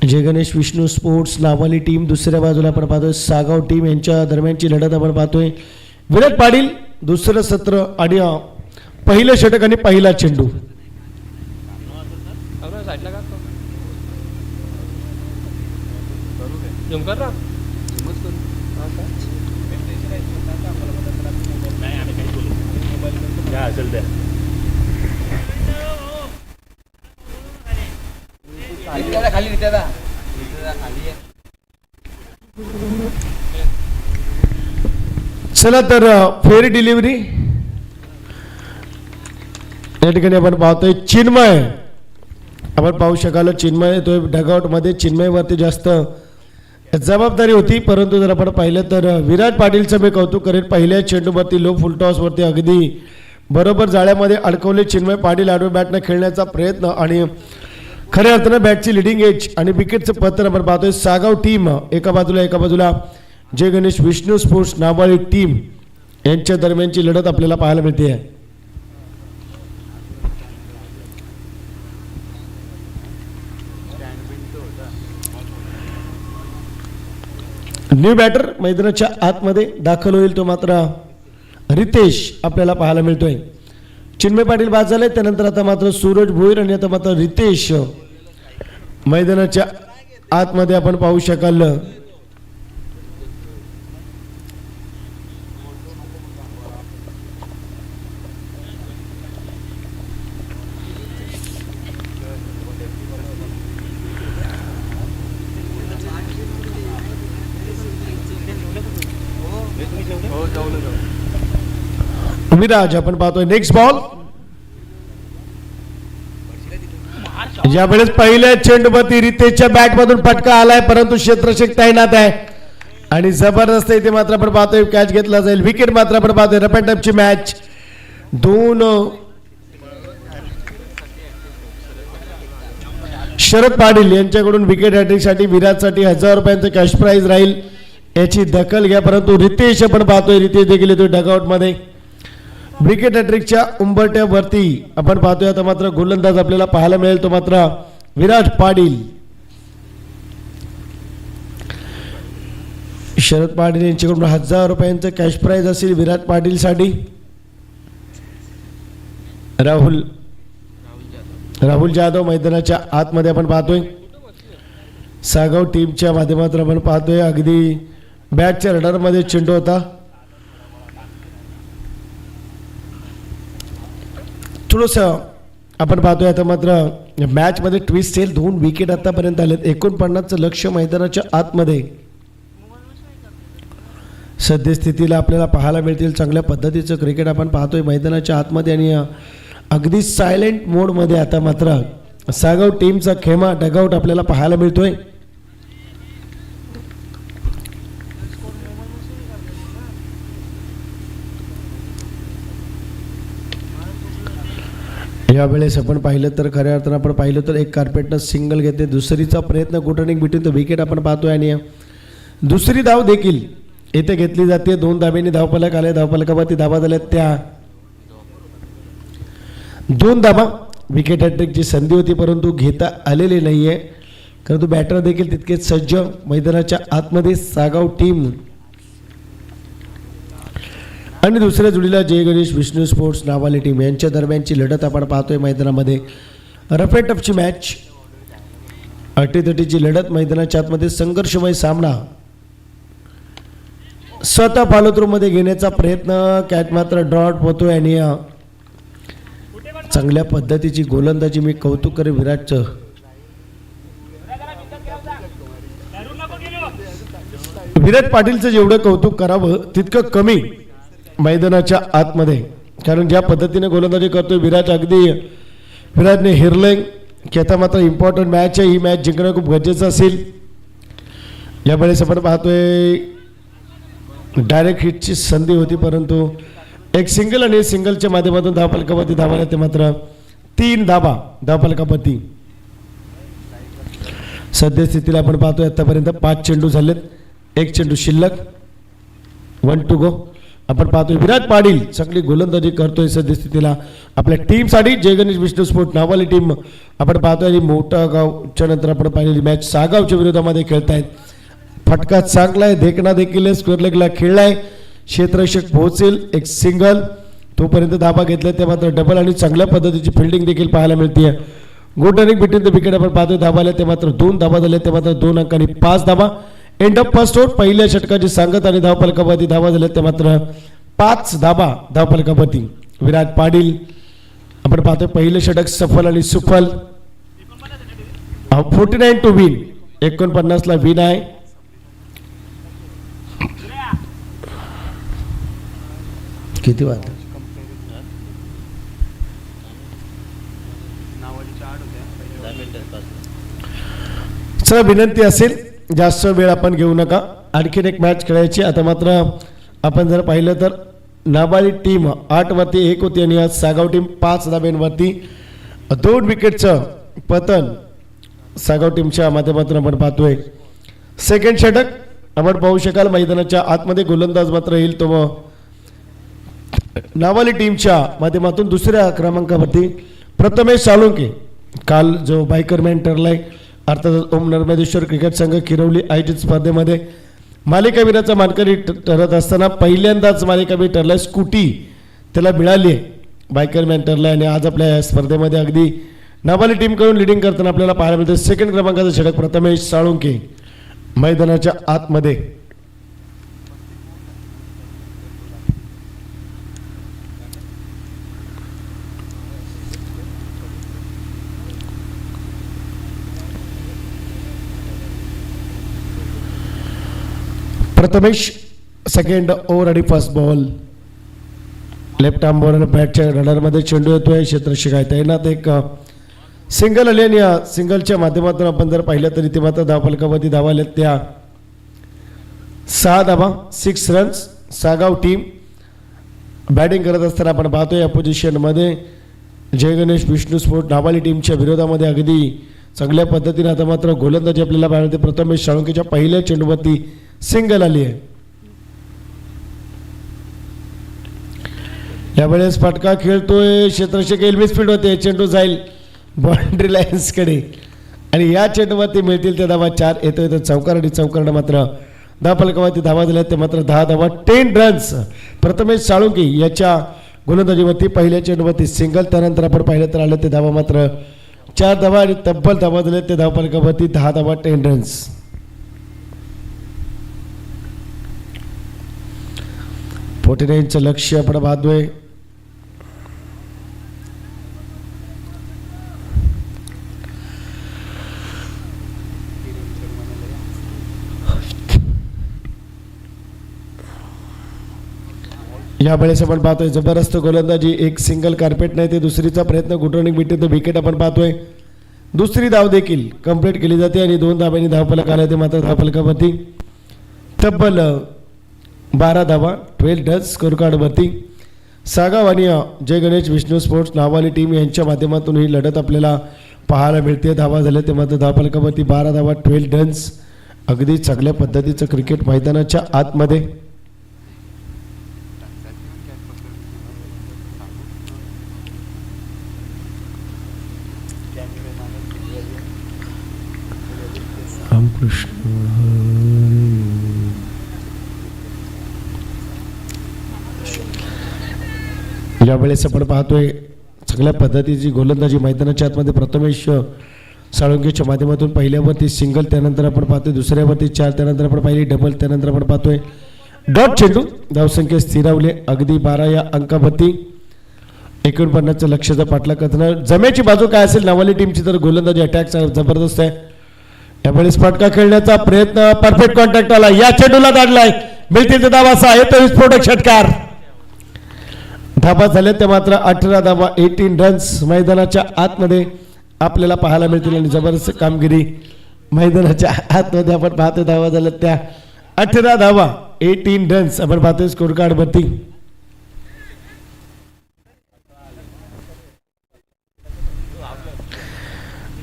जय गणेश विष्णू स्पोर्ट्स नावाली टीम. दुसऱ्या बाजूला आपण पाहतोय सागाव टीम यांच्या दरम्यानची लढत आपण पाहतोय. विराट पाटील दुसरं सत्र आणि पहिलं षटक आणि पहिला चेंडू. चला तर फेअर डिलिव्हरी या ठिकाणी आपण पाहतोय. चिन्मय आपण पाहू शकाल चिन्मय तो डगआउट मध्ये चिन्मय वरती जास्त जबाबदारी होती. परंतु जर आपण पाहिलं तर विराट पाटीलचं मी कौतुक करेन. पहिल्या चेंडूवरती लो फुल टॉस वरती अगदी बरोबर जाळ्यामध्ये अडकवले चिन्मय पाटील. आडव्या बॅटनं खेळण्याचा प्रयत्न आणि खऱ्या अर्थानं बॅटची लिडिंग एज आणि विकेटचं पत्र आपण पाहतोय. सागाव टीम एका बाजूला जय गणेश विष्णू स्पोर्ट्स नावाळी टीम यांच्या दरम्यानची लढत आपल्याला पाहायला मिळते. न्यू बॅटर मैदानाच्या आतमध्ये दाखल होईल तो मात्र रितेश आपल्याला पाहायला मिळतोय. चिन्मय पाटील बाद झाले त्यानंतर आता मात्र सूरज भोईर आणि आता मात्र रितेश मैदानाच्या आतमध्ये आपण पाहू शकाल. विराज आपण पाहतोय. नेक्स्ट बॉल यावेळेस पहिल्या चेंडूवरती रितेशच्या बॅट मधून फटका आलाय परंतु क्षेत्ररक्षक तैनात आहे आणि जबरदस्त इथे मात्र आपण पाहतोय कॅच घेतला जाईल. विकेट मात्र आपण पाहतोय. रफॅटअपची मॅच दोन शरद पाटील यांच्याकडून विकेट हॅट्रिकसाठी विराजसाठी 1000 रुपयांचं कॅश प्राइज राहील याची दखल घ्या. परंतु रितेश आपण पाहतोय रितेश देखील येतोय डगआउट मध्ये. विकेट हॅट्रिकच्या उंबरट्यावरती आपण पाहतोय आता मात्र गोलंदाज आपल्याला पाहायला मिळेल तो मात्र विराट पाटील. शरद पाटील यांच्याकडून 1000 रुपयांचं कॅश प्राइज असेल विराट पाटीलसाठी. राहुल जाधव मैदानाच्या आतमध्ये आपण पाहतोय. सागाव टीमच्या माध्यमातून आपण पाहतोय अगदी बॅटच्या रडारमध्ये चेंडू होता. थोडंसं आपण पाहतोय आता मात्र मॅचमध्ये ट्विस्ट येईल. 2 विकेट आतापर्यंत आलेत. 49चं लक्ष मैदानाच्या आतमध्ये सद्यस्थितीला आपल्याला पाहायला मिळतील. चांगल्या पद्धतीचं क्रिकेट आपण पाहतोय मैदानाच्या आतमध्ये आणि अगदी सायलेंट मोडमध्ये आता मात्र सागाव टीमचा खेमा डगआउट आपल्याला पाहायला मिळतोय. यावेळेस आपण पाहिलं तर खऱ्या अर्थानं आपण पाहिलं तर एक कार्पेटनं सिंगल घेते. दुसरीचा प्रयत्न गुटनिंग बिटवीन द विकेट आपण पाहतोय आणि दुसरी धाव देखील येथे घेतली जाते. 2 धाब्यांनी धावफलक आले. धावफलकावरती धावा झाल्या त्या 2 धाबा. विकेट हॅट्रिकची संधी होती परंतु घेता आलेली नाही आहे. कारण तो बॅटर देखील तितकेच सज्ज. मैदानाच्या आतमध्ये सागाव टीम आणि दुसऱ्या जोडीला जय गणेश विष्णू स्पोर्ट्स नावाली टीम यांच्या दरम्यानची लढत आपण पाहतोय मैदानामध्ये. रफ अँड टफची मॅच, अटीतटीची लढत मैदानाच्या आतमध्ये संघर्षमय सामना. स्वतः फॉलोथ्रूमध्ये घेण्याचा प्रयत्न. कॅच मात्र ड्रॉट होतोय आणि चांगल्या पद्धतीची गोलंदाजी मी कौतुक करेन विराटचं. विराट पाटीलचं जेवढं कौतुक करावं तितकं कमी मैदानाच्या आतमध्ये. कारण ज्या पद्धतीने गोलंदाजी करतोय विराट, अगदी विराटने हिरलंय की आता मात्र इम्पॉर्टंट मॅच आहे. ही मॅच जिंकणं खूप गरजेचं असेल. यावेळेस आपण पाहतोय डायरेक्ट हिटची संधी होती परंतु एक सिंगल आणि सिंगलच्या माध्यमातून धावफलकावरती धावाला ते मात्र 3 धाबा धावफलकावरती. सद्यस्थितीला आपण पाहतोय आतापर्यंत 5 चेंडू झालेत. 1 चेंडू शिल्लक. 1 टू गो. आपण पाहतोय विराट पाटील चांगली गोलंदाजी करतोय सद्यस्थितीला आपल्या टीमसाठी. जय गणेश विष्णू स्पोर्ट नावाली टीम आपण पाहतोय आणि मोठा गावच्या नंतर आपण पाहिलेली मॅच सागावच्या विरोधामध्ये खेळतायत. फटका चांगला आहे. देखणा देखील स्क्वेअर लेगला खेळलाय. क्षेत्ररक्षक पोहोचेल. एक सिंगल. तोपर्यंत धाबा घेतला ते मात्र डबल आणि चांगल्या पद्धतीची फिल्डिंग देखील पाहायला मिळते. Good running between the wicket आपण पाहतोय. धाबाला ते मात्र 2 धाबा झाले. ते मात्र 2 अंकांनी 5 धाबा. End of first over. पहिल्या षटकाची सांगत आणि धावफलकावरती धावा झाल्या ते मात्र 5 धाबा धावफलकावरती. विराट पाटील आपण पाहतोय पहिलं षटक सफल आणि सुफल. 49 टू विन. 49ला विन आहे. किती वाजले? चला विनंती असेल जास्त वेळ आपण घेऊ नका. आणखीन एक मॅच खेळायची. आता मात्र आपण जर पाहिलं तर नाबाळी टीम 8 वरती 1 होती आणि आज सागाव टीम 5 धाब्यांवरती. 2 विकेटचं पतन सागाव टीमच्या माध्यमातून आपण पाहतोय. सेकंड षटक आपण पाहू शकाल मैदानाच्या आतमध्ये. गोलंदाज मात्र येईल तो नावाली टीमच्या माध्यमातून दुसऱ्या क्रमांकावरती प्रथमेश साळुंके. काल जो बायकरमॅन ठरलाय अर्थात ओम नर्मदेश्वर क्रिकेट संघ किरवली आयोजित स्पर्धेमध्ये मालिकावीराचा मानकरी ठरत असताना पहिल्यांदाच मालिकावीर ठरलाय. स्कूटी त्याला मिळाली आहे. बायकरमॅन ठरलाय आणि आज आपल्या या स्पर्धेमध्ये अगदी नावाली टीमकडून लिडिंग करताना आपल्याला पाहायला मिळते. सेकंड क्रमांकाचं षटक प्रथमेश साळुंके मैदानाच्या आतमध्ये. प्रथमेश सेकंड ओव्हर आणि first ball. Left arm bowler बॅटच्या रडारमध्ये चेंडू येतोय. क्षेत्ररक्षक आहे तैनात. एक सिंगल आली आणि या सिंगलच्या माध्यमातून आपण जर पाहिलं तरी ते मात्र धावफलकावरती धावा आल्या त्या 6 धावा. 6 रन्स. सागाव टीम बॅटिंग करत असताना आपण पाहतोय या पोझिशनमध्ये जय गणेश विष्णू स्पोर्ट नावाली टीमच्या विरोधामध्ये अगदी चांगल्या पद्धतीने आता मात्र गोलंदाजी आपल्याला पाहायला मिळते. प्रथमेश साळुंकेच्या पहिल्या चेंडूवरती सिंगल आली आहे. यावेळेस फटका खेळतोय क्षेत्ररक्षक एल्विस फील्ड होते. चेंडू जाईल बाउंड्री लाईन्सकडे आणि या चेंडूवरती मिळतील त्या धावा 4 येतो चौकार आणि चौकारणं मात्र धावफलकावरती धावा दिल्या ते मात्र 10 धावा 10 रन्स. प्रथमेश साळुंके याच्या गोलंदाजीवरती पहिल्या चेंडूवरती सिंगल. त्यानंतर आपण पाहिलं तर आलं ते धावा मात्र 4 धावा आणि तब्बल धावा दिल्या ते धावफलकावरती 10 धावा 10 रन्स. फोर्टीनाईनचं लक्ष आपण पाहतोय. यावेळेस आपण पाहतोय जबरदस्त गोलंदाजी. एक सिंगल कार्पेट नाही ते दुसरीचा प्रयत्न गुटरनिंग बिटवीन द विकेट आपण पाहतोय. दुसरी धाव देखील कंप्लीट केली जाते आणि 2 धावांनी धावफलक आला ते मात्र धावफलकावरती तब्बल 12 धावा 12 रन्स स्कोर कार्डवरती. सागाव आणि जय गणेश विष्णू स्पोर्ट्स नावाली टीम यांच्या माध्यमातून ही लढत आपल्याला पाहायला मिळते. धावा झाल्या ते मात्र धावफलकावरती 12 धावा 12 रन्स. अगदी चांगल्या पद्धतीचं क्रिकेट मैदानाच्या आतमध्ये. यावेळेस आपण पाहतोय चांगल्या पद्धतीची गोलंदाजी मैदानाच्या आतमध्ये. प्रथमेश साळुंकेच्या माध्यमातून पहिल्यावरती सिंगल. त्यानंतर आपण पाहतोय दुसऱ्यावरती 4. त्यानंतर आपण पाहिली डबल. त्यानंतर आपण पाहतोय डॉट चेंडू. धावसंख्या स्थिरावली अगदी 12 या अंकावरती. 49चं लक्ष्याचा पाठलाग करताना जमेची बाजू काय असेल नावाली टीमची तर गोलंदाजी अटॅक जबरदस्त आहे. यावेळेस फटका खेळण्याचा प्रयत्न परफेक्ट कॉन्टॅक्ट आला. या चेंडूला दाडलाय मिळतील धावा 6 येतो विस्फोटक षटकार. धावा झाल्या त्या मात्र 18 धावा 18 रन्स मैदानाच्या आतमध्ये आपल्याला पाहायला मिळतील आणि जबरदस्त कामगिरी मैदानाच्या आतमध्ये आपण पाहतो. धावा झाल्या त्या 18 धावा 18 रन्स आपण पाहतोय स्कोर कार्डवरती.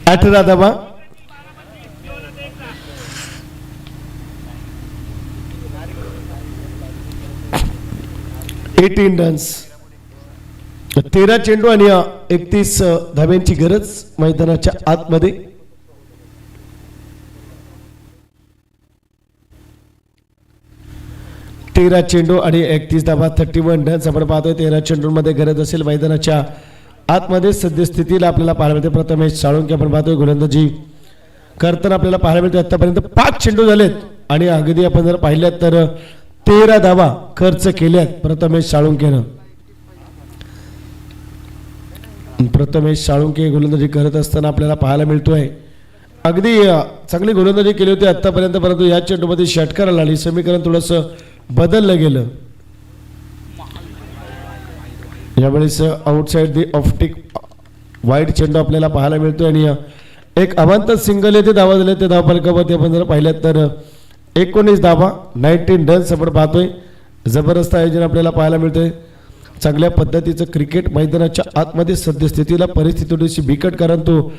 अठरा धावा 18 रन्स. 13 चेंडू आणि 31 धाव्यांची गरज मैदानाच्या आतमध्ये. तेरा चेंडू आणि 31 धावा 31 रन्स आपण पाहतोय. 13 चेंडूंमध्ये गरज असेल मैदानाच्या आतमध्ये. सद्यस्थितीला आपल्याला पाहायला मिळते प्रथमेश साळुंके आपण पाहतोय गोलंदाजी करताना आपल्याला पाहायला मिळते. आतापर्यंत 5 चेंडू झालेत आणि अगदी आपण जर पाहिल्यात तर 13 धावा खर्च केल्यात प्रथमेश साळुंकेनं. प्रथमेश साळुंके गोलंदाजी करत असताना आपल्याला पाहायला मिळतोय अगदी चांगली गोलंदाजी केली होती आतापर्यंत. परंतु या चेंडूमध्ये षटकार आला आणि समीकरण थोडंसं बदललं गेलं. यावेळेस आउटसाइड दी ऑफ्टिक वाईट चेंडू आपल्याला पाहायला मिळतोय आणि एक अवांतर सिंगल येथे धावा झाले ते धावफलकावरती आपण जर पाहिल्यात तर 19 धावा 19 रन्स आपण पाहतोय. जबरदस्त आयोजन आपल्याला पाहायला मिळतंय. चांगल्या पद्धतीचं क्रिकेट मैदानाच्या आतमध्ये सद्यस्थितीला परिस्थिती थोडीशी बिकट कारण तो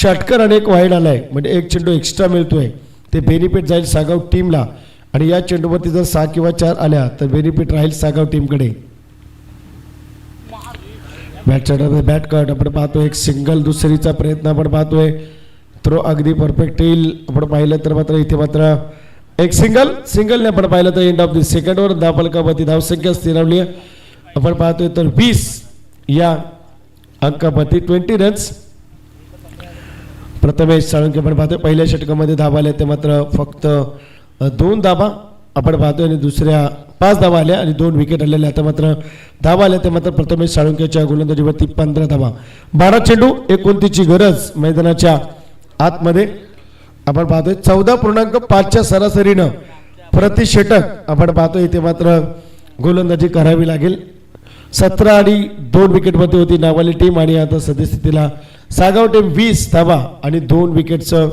षटकार आणि एक वाईड आलाय म्हणजे एक चेंडू एक्स्ट्रा मिळतोय. ते बेनिफिट जाईल सागाव टीमला आणि या चेंडूवरती जर 6 किंवा 4 आल्या तर बेनिफिट राहील सागाव टीमकडे. बॅट कट आपण पाहतोय. एक सिंगल दुसरीचा प्रयत्न आपण पाहतोय. थ्रो अगदी परफेक्ट येईल आपण पाहिलं तर मात्र इथे मात्र एक सिंगलने आपण पाहिलं तर end of the second over धावफलकावरती धावसंख्या स्थिरावली आपण पाहतोय तर 20 या अंकावरती 20 रन्स. प्रथमेश साळुंके आपण पाहतोय पहिल्या षटकामध्ये धावा आल्या ते मात्र फक्त 2 धावा आपण पाहतोय आणि दुसऱ्या 5 धावा आल्या आणि 2 विकेट आलेल्या. आता मात्र धावा आल्या ते मात्र प्रथमेश साळुंकेच्या गोलंदाजीवरती 15 धावा 12 चेंडू 29ची गरज मैदानाच्या आतमध्ये आपण पाहतोय. 14.5च्या सरासरीनं प्रति षटक आपण पाहतोय. इथे मात्र गोलंदाजी करावी लागेल. 17 आणि 2 विकेटमध्ये होती नावाली टीम आणि आता सद्यस्थितीला सागाव टीम 20 धावा आणि 2 विकेटचं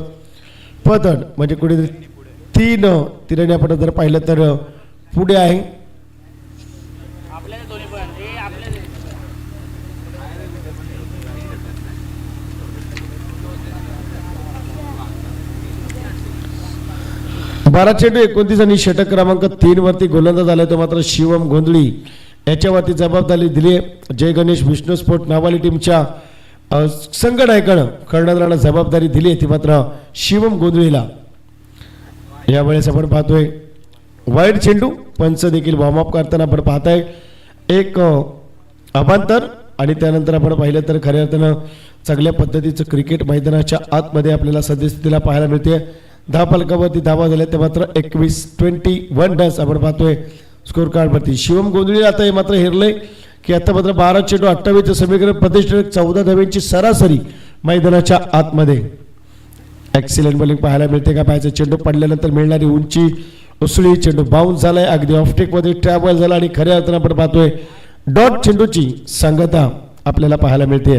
पतन म्हणजे कुठे 3 तिरणे आपण जर पाहिलं तर पुढे आहे. बारा चेंडू 29 आणि षटक क्रमांक 3 वरती गोलंदाज आला तो मात्र शिवम गोंधळी याच्यावरती जबाबदारी दिली आहे. जय गणेश विष्णू स्पोर्ट नावाली टीमच्या संघनायकानं कर्णधाराला जबाबदारी दिली आहे ती मात्र शिवम गोंधळीला. यावेळेस आपण पाहतोय वाईड चेंडू. पंच देखील वॉर्मअप करताना आपण पाहताय एक अभांतर आणि त्यानंतर आपण पाहिलं तर खऱ्या अर्थानं चांगल्या पद्धतीचं क्रिकेट मैदानाच्या आतमध्ये आपल्याला सद्यस्थितीला पाहायला मिळते. धावफलकावरती धावा झाल्या ते मात्र 21 रन्स आपण पाहतोय स्कोर कार्डवरती. शिवम गोंधळी आता हे मात्र हेरलंय की आता मात्र 12 चेंडू 28 समीकरण प्रतिष्ठित 14 धाव्यांची सरासरी मैदानाच्या आतमध्ये. एक्सिलेंट बॉलिंग पाहायला मिळते का पाहायचं. चेंडू पडल्यानंतर मिळणारी उंची उसळी. चेंडू बाउन्स झालाय अगदी ऑफटेकमध्ये ट्रॅव्हल झाला आणि खऱ्या अर्थानं आपण पाहतोय डॉट चेंडूची सांगता आपल्याला पाहायला मिळते.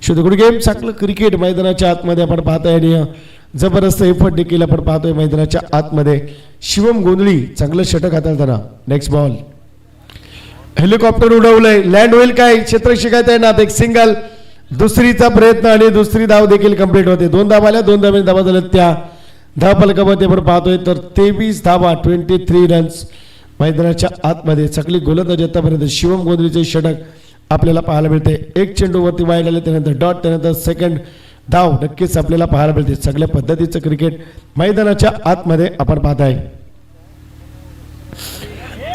गुड गेम चांगलं क्रिकेट मैदानाच्या आतमध्ये आपण पाहताय आणि जबरदस्त एफर्ट देखील आपण पाहतोय मैदानाच्या आतमध्ये. शिवम गोंधळी चांगलं षटक हाताळताना. नेक्स्ट बॉल हेलिकॉप्टर उडवलंय लँड होईल काय क्षेत्र शिकायचं आहे ना. एक सिंगल दुसरीचा प्रयत्न आणि दुसरी धाव देखील कंप्लीट होते. 2 धावा आल्या 2 धाव्याने धावा झाल्या त्या धावफलकामध्ये आपण पाहतोय तर 23 धावा 23 रन्स मैदानाच्या आतमध्ये. चांगली गोलंदाजी आतापर्यंत शिवम गोंधळीचे षटक आपल्याला पाहायला मिळते. एक चेंडूवरती वाईड आले त्यानंतर डॉट त्यानंतर सेकंड धाव नक्कीच आपल्याला पाहायला मिळते. सगळ्या पद्धतीचं क्रिकेट मैदानाच्या आतमध्ये आपण पाहताय.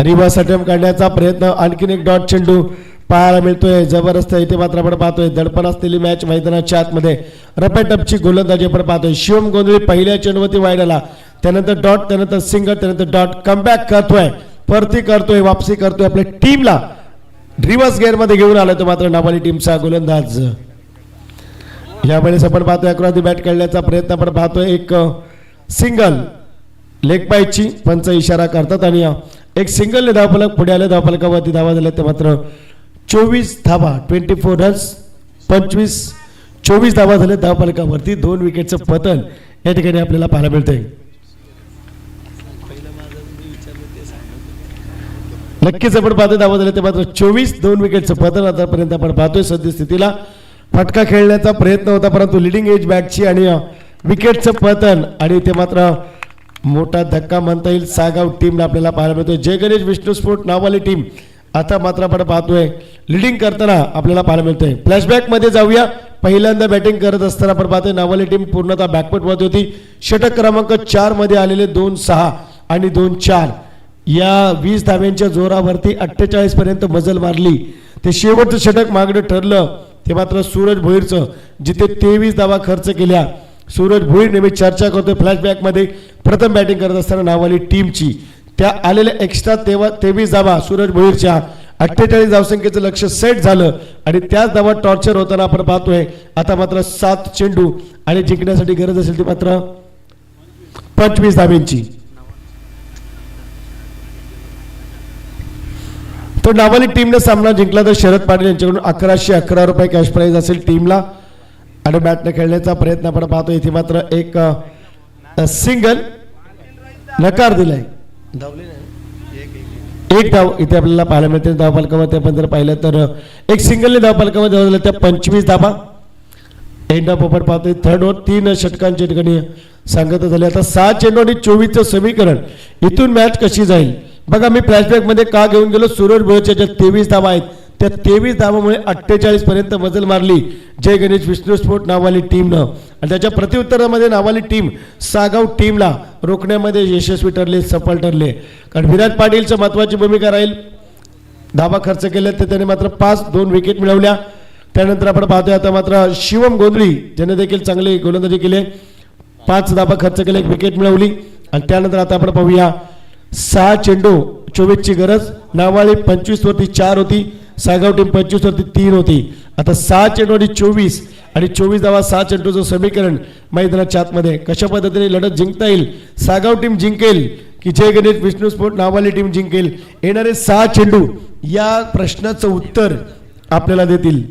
रिवर्स अटेम्प्ट काढण्याचा प्रयत्न आणखीन एक डॉट चेंडू पाहायला मिळतोय. जबरदस्त इथे मात्र आपण पाहतोय दडपण असलेली मॅच मैदानाच्या आतमध्ये रपॅटपची गोलंदाजी आपण पाहतोय. शिवम गोंधळी पहिल्या चेंडूवरती वाईड आला त्यानंतर डॉट त्यानंतर सिंगल त्यानंतर डॉट कमबॅक करतोय परती करतोय वापसी करतोय आपल्या टीमला रिवर्स गेअर मध्ये घेऊन आलाय तो मात्र नावाली टीमचा गोलंदाज. यावेळेस आपण पाहतोय अक्रॉस दी बॅट खेळण्याचा प्रयत्न आपण पाहतोय. एक सिंगल लेग पायची पंच इशारा करतात आणि एक सिंगलने धावफलक पुढे आले. धावफलकावरती धावा झाल्या ते मात्र 24 धावा 24 रन्स 24 धावा झाले धावफलकावरती. 2 विकेटचं पतन या ठिकाणी आपल्याला पाहायला मिळतंय. नक्कीच आपण पाहतोय धावा झाले ते मात्र 24 2 विकेटचं पतन आतापर्यंत आपण पाहतोय. सद्यस्थितीला फटका खेळण्याचा प्रयत्न होता परंतु लिडिंग एज बॅटची आणि विकेटचं पतन आणि ते मात्र मोठा धक्का म्हणता येईल सागाव टीमला आपल्याला पाहायला मिळतोय. जय गणेश विष्णू स्पोर्ट नावाली टीम आता मात्र आपण पाहतोय लिडिंग करताना आपल्याला पाहायला मिळतोय. फ्लॅशबॅक मध्ये जाऊया. पहिल्यांदा बॅटिंग करत असताना आपण पाहतोय नावाली टीम पूर्णतः बॅकवर्ड मध्ये होती. षटक क्रमांक 4 मध्ये आलेले 2-6 आणि 2-4 या 20 धाव्यांच्या जोरावरती 48 पर्यंत मजल मारली. ते शेवटचं षटक मागणं ठरलं ते मात्र सूरज भोईरचं जिथे 23 धावा खर्च केल्या. सूरज भोईर नेहमी चर्चा करतोय फ्लॅशबॅक मध्ये प्रथम बॅटिंग करत असताना नावाली टीमची त्या आलेल्या एक्स्ट्रा 23 धावा सूरज भोईरच्या 48 धावसंख्येचं लक्ष सेट झालं आणि त्याच धावा टॉर्चर होताना आपण पाहतोय. आता मात्र 7 चेंडू आणि जिंकण्यासाठी गरज असेल ती मात्र 25 धाव्यांची. तो नावाली टीमने सामना जिंकला तर शरद पाटील यांच्याकडून 1111 रुपये कॅश प्राइज असेल टीमला. आणि बॅटने खेळण्याचा प्रयत्न आपण पाहतो. इथे मात्र एक सिंगल नकार दिलाय. एक धाव इथे आपल्याला पाहायला मिळते. धावफलकामध्ये आपण जर पाहिलं तर एक सिंगलने धावफलकामध्ये धाव त्या 25 धावा. एंड ऑफ आपण पाहतोय थर्ड ओव्हर 3 षटकांच्या ठिकाणी सांगत झाले. आता 6 चेंडू आणि 24चं समीकरण इथून मॅच कशी जाईल बघा. मी फ्लॅशबॅक मध्ये का घेऊन गेलो. सूरज भोईरच्या ज्या 23 धावा आहेत त्या 23 धावामुळे 48 पर्यंत मजल मारली जय गणेश विष्णू स्पोर्ट नावाली टीमनं आणि त्याच्या प्रत्युत्तरामध्ये नावाली टीम सागाव टीमला रोखण्यामध्ये यशस्वी ठरले सफल ठरले. कारण विराट पाटीलचं महत्वाची भूमिका राहील. धावा खर्च केल्या तर त्याने मात्र 5-2 विकेट मिळवल्या. त्यानंतर आपण पाहतोय आता मात्र शिवम गोंधळी ज्याने देखील चांगली गोलंदाजी केली 5 धावा खर्च केले 1 विकेट मिळवली. आणि त्यानंतर आता आपण पाहूया 6 चेंडू 24ची गरज. नावाली 25 वरती 4 होती. सागाव टीम 25 वरती 3 होती. आता 6 चेंडू आणि 24 धावा 6 चेंडूचं समीकरण मैदानाच्या आतमध्ये कशा पद्धतीने लढत जिंकता येईल. सागाव टीम जिंकेल की जय गणेश विष्णू स्पोर्ट नावाली टीम जिंकेल. येणारे 6 चेंडू या प्रश्नाचं उत्तर आपल्याला देतील.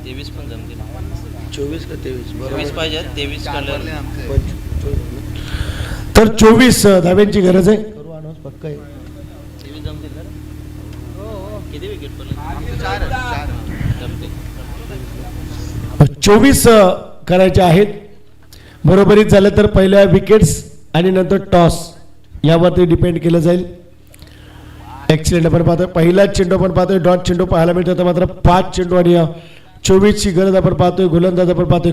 23 पण जमतील. 24 का 23 पाहिजे 23 तर 24 धाव्यांची गरज आहे. 24 करायचे आहेत. बरोबरीत झालं तर पहिल्या विकेट्स आणि नंतर टॉस यावरती डिपेंड केलं जाईल. एक्सिलेंट आपण पाहतोय. पहिला चेंडू आपण पाहतोय डॉट चेंडू पाहायला मिळतो. तर मात्र 5 चेंडू आणि 24ची गरज आपण पाहतोय. गोलंदाज आपण पाहतोय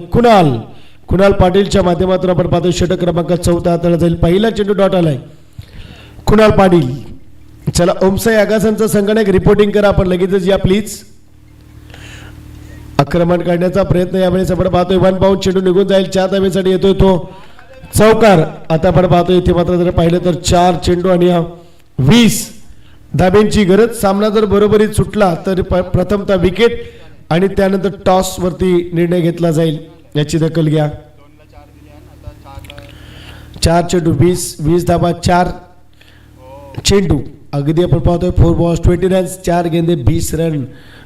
कुणाल पाटीलच्या माध्यमातून आपण पाहतोय षटक क्रमांक 4 हाताळला जाईल. पहिला चेंडू डॉट आलाय कुणाल पाटील. चला ओमसाई आगासांचा संगणक रिपोर्टिंग करा, आपण लगेचच या प्लीज. आक्रमण करण्याचा प्रयत्न यावेळेस आपण पाहतोय. 1 बाउंड चेंडू निघून जाईल, 4 धावेसाठी येतोय तो चौकार. आता आपण पाहतोय इथे मात्र जर पाहिलं तर 4 चेंडू आणि 20 धाब्यांची गरज. सामना जर बरोबरीत सुटला तर प्रथमतः विकेट आणि त्यानंतर टॉस वरती निर्णय घेतला जाईल, याची दखल घ्या. 4 चेंडू 20 धाबा, 4 चेंडू. अगदी आपण पाहतोय 4 बॉल्स 20 रन्स, 4 गेंदे 20 रन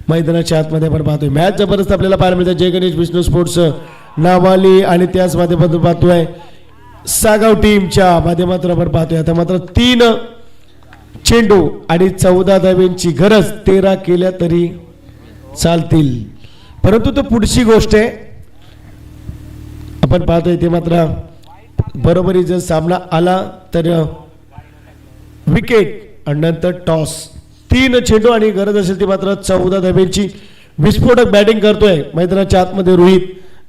मैदानाच्या आतमध्ये आपण पाहतोय. मॅच जबरदस्त आपल्याला पाहायला मिळते. जय गणेश विष्णू स्पोर्ट्स नावाली आणि त्याच माध्यमातून पाहतोय सागाव टीमच्या माध्यमातून आपण पाहतोय. आता मात्र 3 चेंडू आणि 14 धाब्यांची गरज. 13 केल्या तरी चालतील, परंतु तो पुढची गोष्ट आहे. आपण पाहतोय ते मात्र बरोबरी जर सामना आला तर विकेट आणि नंतर टॉस. 3 चेंडू आणि गरज असेल ती मात्र 14 धाब्यांची. विस्फोटक बॅटिंग करतोय मैदानाच्या आतमध्ये रोहित,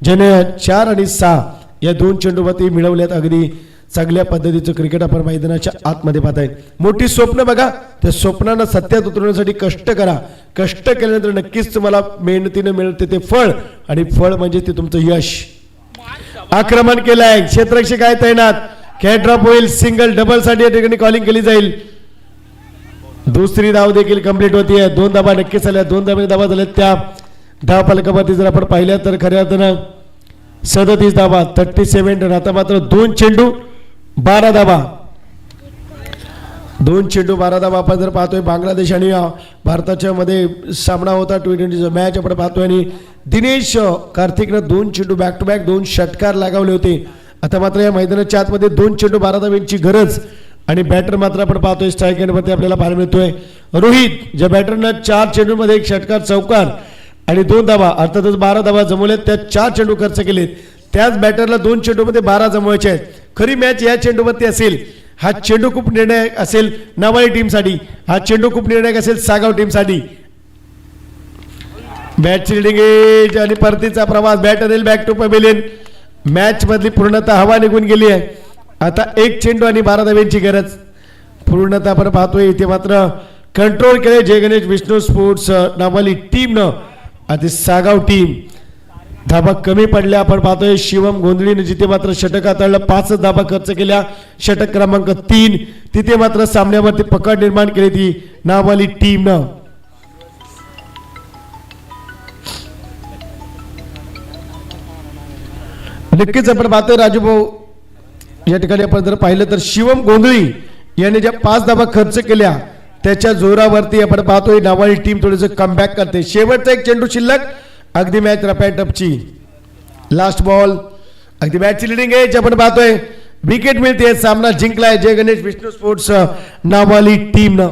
ज्याने 4 आणि 6 या 2 चेंडूवरती मिळवल्यात. अगदी चांगल्या पद्धतीचं क्रिकेट आपण मैदानाच्या आतमध्ये पाहताय. मोठी स्वप्न बघा, त्या स्वप्नांना सत्यात उतरवण्यासाठी कष्ट करा. कष्ट केल्यानंतर नक्कीच तुम्हाला मेहनतीने मिळते ते फळ, आणि फळ म्हणजे ते तुमचं यश. आक्रमण केलंय, क्षेत्ररक्षक आहे तैनात. कॅच ड्रॉप होईल, सिंगल डबल साठी या ठिकाणी कॉलिंग केली जाईल. दुसरी धाव देखील कंप्लीट होतीये. 2 धाबा नक्कीच आल्या, 2 धाबा झाल्या. त्या धाव फलकावरती जर आपण पाहिल्या तर खऱ्या अर्थानं 37 धाबा 37 रन. आता मात्र 2 चेंडू 12 धाबा, 2 चेंडू 12 धाबा. आपण जर पाहतोय बांगलादेश आणि भारताच्या मध्ये सामना होता, T20चा मॅच आपण पाहतोय. आणि दिनेश कार्तिकनं 2 चेंडू बॅक टू बॅक 2 षटकार लगावले होते. आता मात्र या मैदानाच्या आतमध्ये 2 चेंडू 12 धाब्यांची गरज. आणि बॅटर मात्र आपण पाहतोय स्ट्राईक एंडवरती आपल्याला पाहायला मिळतोय रोहित, ज्या बॅटरनं 4 चेंडूमध्ये 1 षटकार चौकार आणि 2 धाबा, अर्थातच 12 धाबा जमवल्यात. त्या 4 चेंडू खर्च केलेत. त्याच बॅटरला 2 चेंडूमध्ये 12 जमवायचे आहेत. खरी मॅच या चेंडूवरती असेल. हा चेंडू खूप निर्णायक असेल नावाई टीमसाठी, हा चेंडू खूप निर्णायक असेल सागाव टीमसाठी. बॅटची लिडिंग एज आणि परतीचा प्रवास. बॅटर येईल बॅक टू पवेलियन. मॅच मधली पूर्णतः हवा निघून गेली आहे. आता 1 चेंडू आणि 12 धाब्यांची गरज. पूर्णतः आपण पाहतोय इथे मात्र कंट्रोल केले जय गणेश विष्णू स्पोर्ट्स नावाली टीमनं. आता सागाव टीम धाबा कमी पडल्या आपण पाहतोय. शिवम गोंधळीने जिथे मात्र षटक हाताळलं, 5 धाबा खर्च केल्या. षटक क्रमांक 3 तिथे मात्र सामन्यावरती पकड निर्माण केली ती नावाली टीमनं. नक्कीच आपण पाहतोय राजू भाऊ, या ठिकाणी आपण जर पाहिलं तर शिवम गोंधळी याने ज्या 5 धाबा खर्च केल्या त्याच्या जोरावरती आपण पाहतोय नावाली टीम थोडंसं कमबॅक करते. शेवटचा 1 चेंडू शिल्लक. अगदी मॅच रपॅटपची. Last ball. अगदी मॅचची लिडिंग आहे आपण पाहतोय. विकेट मिळते. सामना जिंकलाय जय गणेश विष्णू स्पोर्ट्स नावाली टीमनं.